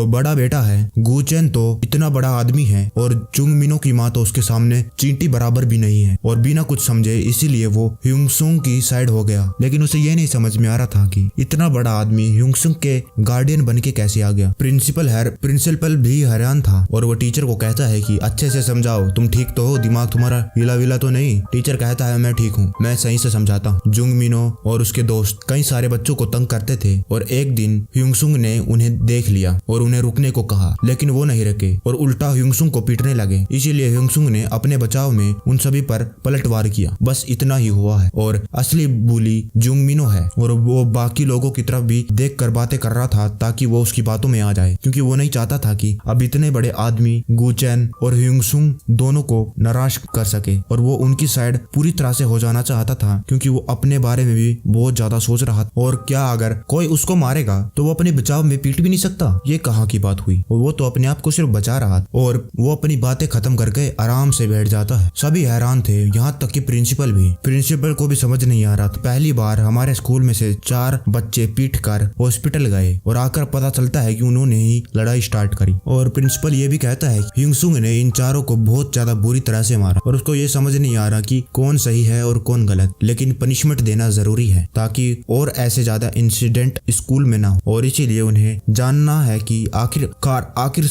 बड़ा बेटा है। गुचेन तो इतना बड़ा आदमी है और जुंग मिनो की माँ तो उसके सामने चींटी बराबर भी नहीं है, और बिना कुछ समझे इसीलिए वो ह्यूंगसुंग की साइड हो गया। लेकिन उसे ये नहीं समझ में आ रहा था कि इतना बड़ा आदमी ह्यूंगसुंग के गार्डियन बन के कैसे आ गया। प्रिंसिपल भी हैरान था और वो टीचर को कहता है कि अच्छे से समझाओ, तुम ठीक तो हो, दिमाग तुम्हारा हिला विला तो नहीं। टीचर कहता है मैं ठीक हूँ, मैं सही से समझाता हूँ। जुंग मिनो और उसके दोस्त कई सारे बच्चों को तंग करते थे और एक दिन ह्यूंगसुंग ने उन्हें देख लिया और उन्हें रुकने को कहा, लेकिन वो नहीं रुके और उल्टा ह्यूंगसुंग को पीटने लगे। इसीलिए ह्यूंगसुंग ने अपने बचाव में उन सभी पर पलटवार किया। बस इतना ही हुआ है और असली बुली जुंग मिनो है, और वो बाकी लोगों की तरफ भी देखकर बातें कर रहा था ताकि वो उसकी बातों में आ जाए, क्योंकि वो नहीं चाहता था कि अब इतने बड़े आदमी गुचेन और ह्यूंगसुंग दोनों को नाराज कर सके, और वो उनकी साइड पूरी तरह से हो जाना चाहता था क्योंकि वो अपने बारे में भी बहुत ज्यादा सोच रहा था। और क्या अगर कोई उसको मारेगा तो वो अपने बचाव में पीट भी नहीं सकता, ये कहाँ की बात हुई। और वो तो अपने आप को सिर्फ बचा रहा और वो अपनी बातें खत्म करके आराम से बैठ जाता है। सभी हैरान थे, यहाँ तक कि प्रिंसिपल को भी समझ नहीं आ रहा था। पहली बार हमारे स्कूल में से 4 बच्चे पीट कर हॉस्पिटल गए और आकर पता चलता है कि उन्होंने ही लड़ाई स्टार्ट करी। और प्रिंसिपल ये भी कहता है कि ह्यूंगसुंग ने इन चारों को बहुत ज्यादा बुरी तरह से मारा और उसको ये समझ नहीं आ रहा कि कौन सही है और कौन गलत, लेकिन पनिशमेंट देना जरूरी है ताकि और ऐसे ज्यादा इंसिडेंट स्कूल में ना हो। और इसीलिए उन्हें जानना है कि आखिर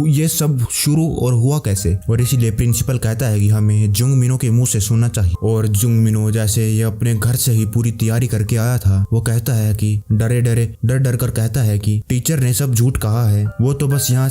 ये सब शुरू और हुआ कैसे। और इसीलिए प्रिंसिपल कहता है कि हमें जुंग मिनो के मुंह से सुनना चाहिए। और जुंग मिनो जैसे ये अपने घर से ही पूरी तैयारी करके आया था, वो कहता है कि डर कर कहता है कि टीचर ने सब झूठ कहा है, वो तो बस यहाँ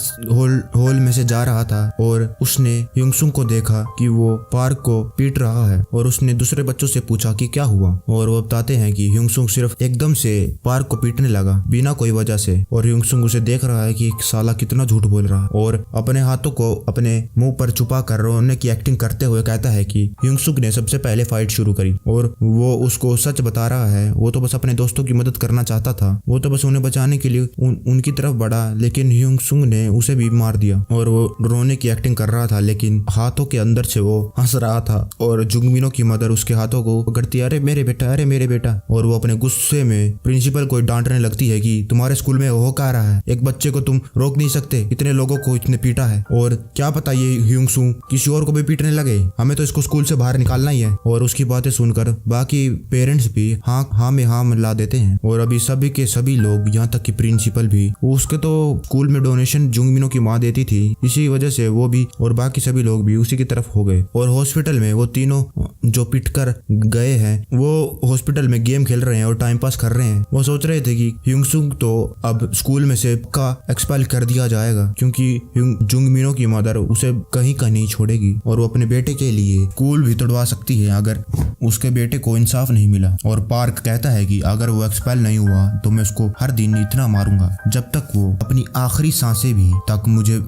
हॉल में से जा रहा था और उसने ह्यूंगसुंग को देखा कि वो पार्क को पीट रहा है और उसने दूसरे बच्चों से पूछा कि क्या हुआ, और वो बताते हैं कि ह्यूंगसुंग सिर्फ एकदम से पार्क को पीटने लगा बिना कोई वजह से, और ह्यूंगसुंग उसे देख रहा है कि साला कितना झूठ बोल रहा है, और अपने हाथों को अपने मुंह पर छुपा कर रोने की एक्टिंग करते हुए कहता है कि ह्यूंगसुंग ने सबसे पहले फाइट शुरू करी और वो उसको सच बता रहा है। वो तो बस अपने दोस्तों की मदद करना चाहता था, वो तो बस उन्हें बचाने के लिए उनकी तरफ बढ़ा, लेकिन ह्यूंगसुंग ने उसे भी मार दिया। और वो रोने की एक्टिंग कर रहा था लेकिन हाथों के अंदर से वो हंस रहा था। और जुंग मिनो की मदर उसके हाथों को पकड़ती है, अरे मेरे बेटा। और वो अपने गुस्से में प्रिंसिपल को डांटने लगती है कि तुम्हारे स्कूल में हो क्या रहा है, एक बच्चे को तुम रोक नहीं सकते, इतने लोगों को इतने पीटा है, और क्या पता ये ह्यूंगसुंग किसी और को भी पीटने लगे, हमें तो इसको स्कूल से बाहर निकालना ही है। और उसकी बातें सुनकर बाकी पेरेंट्स भी हाँ में हाँ मिला देते हैं, और अभी सभी के सभी लोग, यहाँ तक कि प्रिंसिपल भी, उसके तो स्कूल में डोनेशन जुंग मिनो की माँ देती थी, इसी वजह से वो भी और बाकी सभी लोग भी उसी की तरफ हो गए। गए और हॉस्पिटल में वो तीनों जो पिट कर गए हैं वो हॉस्पिटल में गेम खेल रहे हैं और टाइम पास कर रहे हैं। वो सोच रहे थे कि ह्यूंगसुंग तो अब स्कूल में से का एक्सपेल कर दिया जाएगा क्योंकि जुंगमिनो की मदर उसे कहीं का नहीं छोड़ेगी और वो अपने बेटे के लिए स्कूल भी तोड़वा सकती है अगर उसके बेटे को इंसाफ नहीं मिला। और पार्क कहता है कि अगर वो एक्सपेल नहीं हुआ तो मैं उसको हर दिन इतना मारूंगा जब तक वो अपनी आखिरी सांसें भी तक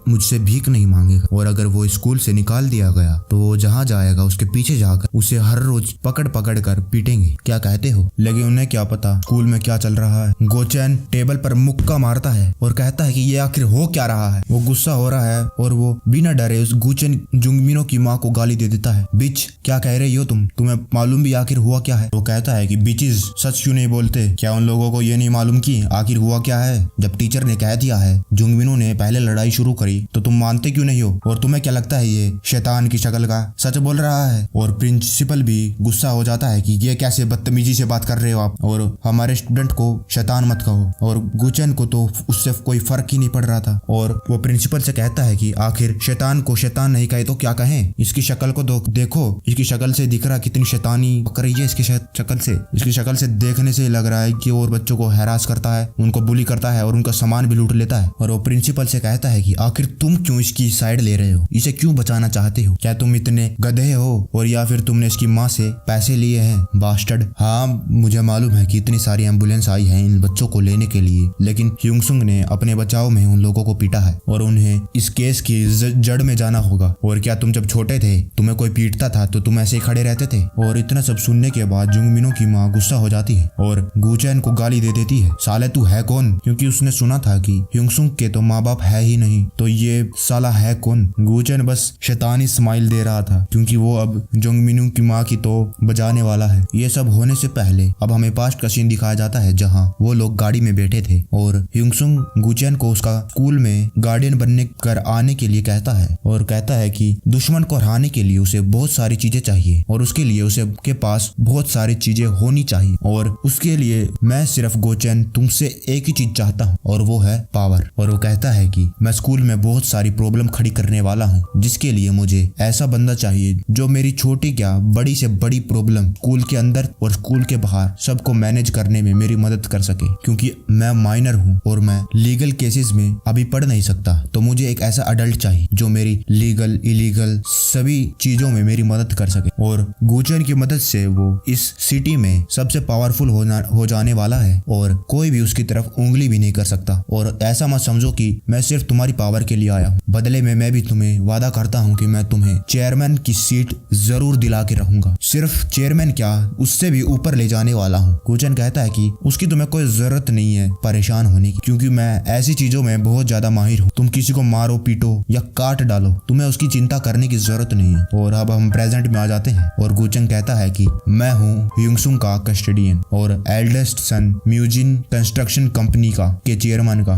मुझसे भीख नहीं मांगेगा। और अगर वो स्कूल से निकाल दिया गया तो वो जहाँ जाएगा उसके पीछे जाकर उसे हर रोज पकड़ पकड़ कर पीटेंगे। क्या कहते हो? लेकिन उन्हें क्या पता स्कूल में क्या चल रहा है। गोचैन टेबल पर मुक्का मारता है और कहता है कि ये आखिर हो क्या रहा है। वो गुस्सा हो रहा है और वो बिना डरे उस गुचेन जुंगमिनो की माँ को गाली दे देता है। बिच, क्या कह रही हो तुम्हें मालूम भी आखिर हुआ क्या है? वो कहता है कि बिचेस सच क्यों नहीं बोलते? क्या उन लोगों को ये नहीं मालूम कि आखिर हुआ क्या है? जब टीचर ने कह दिया है जुंगमिनो ने पहले लड़ाई शुरू करी तो तुम मानते क्यों नहीं हो? और तुम्हें क्या लगता है ये शैतान की शक्ल का सच बोल रहा है? और प्रिंसिपल भी गुस्सा हो जाता है कि ये कैसे बदतमीजी से बात कर रहे हो आप, और हमारे स्टूडेंट को शैतान मत कहो। और गुचेन को तो उससे कोई फर्क ही नहीं पड़ रहा था और वो प्रिंसिपल से कहता है कि आखिर शैतान को शैतान नहीं कहे तो क्या कहें? इसकी शक्ल को देखो, इसकी शक्ल से दिख रहा कितनी शैतानी पक रही है। इसकी शक्ल से देखने से लग रहा है कि और बच्चों को हैरास करता है, उनको बुली करता है और उनका सामान भी लूट लेता है। और वो प्रिंसिपल से कहता है कि आखिर तुम क्यों इसकी साइड ले रहे हो? इसे क्यों बचाना चाहते हो? क्या तुम इतने गधे हो और या फिर तुमने इसकी माँ से पैसे लिए हैं बास्टर्ड? हाँ, मुझे मालूम है कि इतनी सारी एम्बुलेंस आई है इन बच्चों को लेने के लिए, लेकिन ह्यूंगसुंग ने अपने बचाव में उन लोगों को पीटा है और उन्हें इस केस की जड़ में जाना होगा। और क्या तुम जब छोटे थे तुम्हें कोई पीटता था तो तुम ऐसे ही खड़े रहते थे? और इतना सब सुनने के बाद जुंगमिनो की माँ गुस्सा हो जाती है और गुचैन को गाली दे देती है। साले तू है कौन? क्योंकि उसने सुना था कि ह्यूंगसुंग के तो माँ बाप है ही नहीं, तो ये साला है कौन? गुचैन बस शैतानी स्माइल दे रहा था क्योंकि वो अब जुंगमिनो की माँ की तो बजाने वाला है। ये सब होने से पहले अब हमें पास्ट का सीन दिखाया जाता है जहाँ वो लोग गाड़ी में बैठे थे और ह्यूंगसुंग गुचैन को उसका स्कूल में गार्डियन बनने कर आने के लिए कहता है और कहता है कि दुश्मन को हराने के लिए उसे बहुत सारी चीजें चाहिए और उसके लिए उसे के पास बहुत सारी चीजें होनी चाहिए और उसके लिए मैं सिर्फ गोचैन तुमसे एक ही चीज चाहता हूँ और वो है पावर। और वो कहता है कि मैं स्कूल में बहुत सारी प्रॉब्लम खड़ी करने वाला हूँ जिसके लिए मुझे ऐसा बंदा चाहिए जो मेरी छोटी क्या बड़ी से बड़ी प्रॉब्लम स्कूल के अंदर और स्कूल के बाहर सबको मैनेज करने में मेरी मदद कर सके। क्योंकि मैं माइनर हूँ और मैं लीगल केसेस में अभी पढ़ नहीं सकता, तो मुझे एक ऐसा अडल्ट चाहिए जो मेरी लीगल इलीगल सभी चीजों में मेरी मदद कर सके। और गुचैन की मदद से वो इस सिटी में सबसे पावरफुल हो जाने वाला है और कोई भी उसकी तरफ उंगली भी नहीं कर सकता। और ऐसा मत समझो कि मैं सिर्फ तुम्हारी पावर के लिए आया हूँ, बदले में मैं भी तुम्हें वादा करता हूँ कि मैं तुम्हें चेयरमैन की सीट जरूर दिला के रहूंगा। सिर्फ चेयरमैन क्या, उससे भी ऊपर ले जाने वाला हूँ। गुचैन कहता है कि उसकी तुम्हें कोई जरूरत नहीं है परेशान होने की, क्योंकि मैं ऐसी चीजों में बहुत ज्यादा माहिर हूँ। तुम किसी को मारो पीटो या काट डालो, तुम्हें उसकी चिंता करने की जरूरत नहीं है। और अब हम प्रेजेंट में आ जाते हैं और गुचैन कहता है कि मैं हूँ ह्यूंगसुंग का कस्टोडियन और एल्डेस्ट सन म्यूजिन कंस्ट्रक्शन कंपनी का के चेयरमैन का।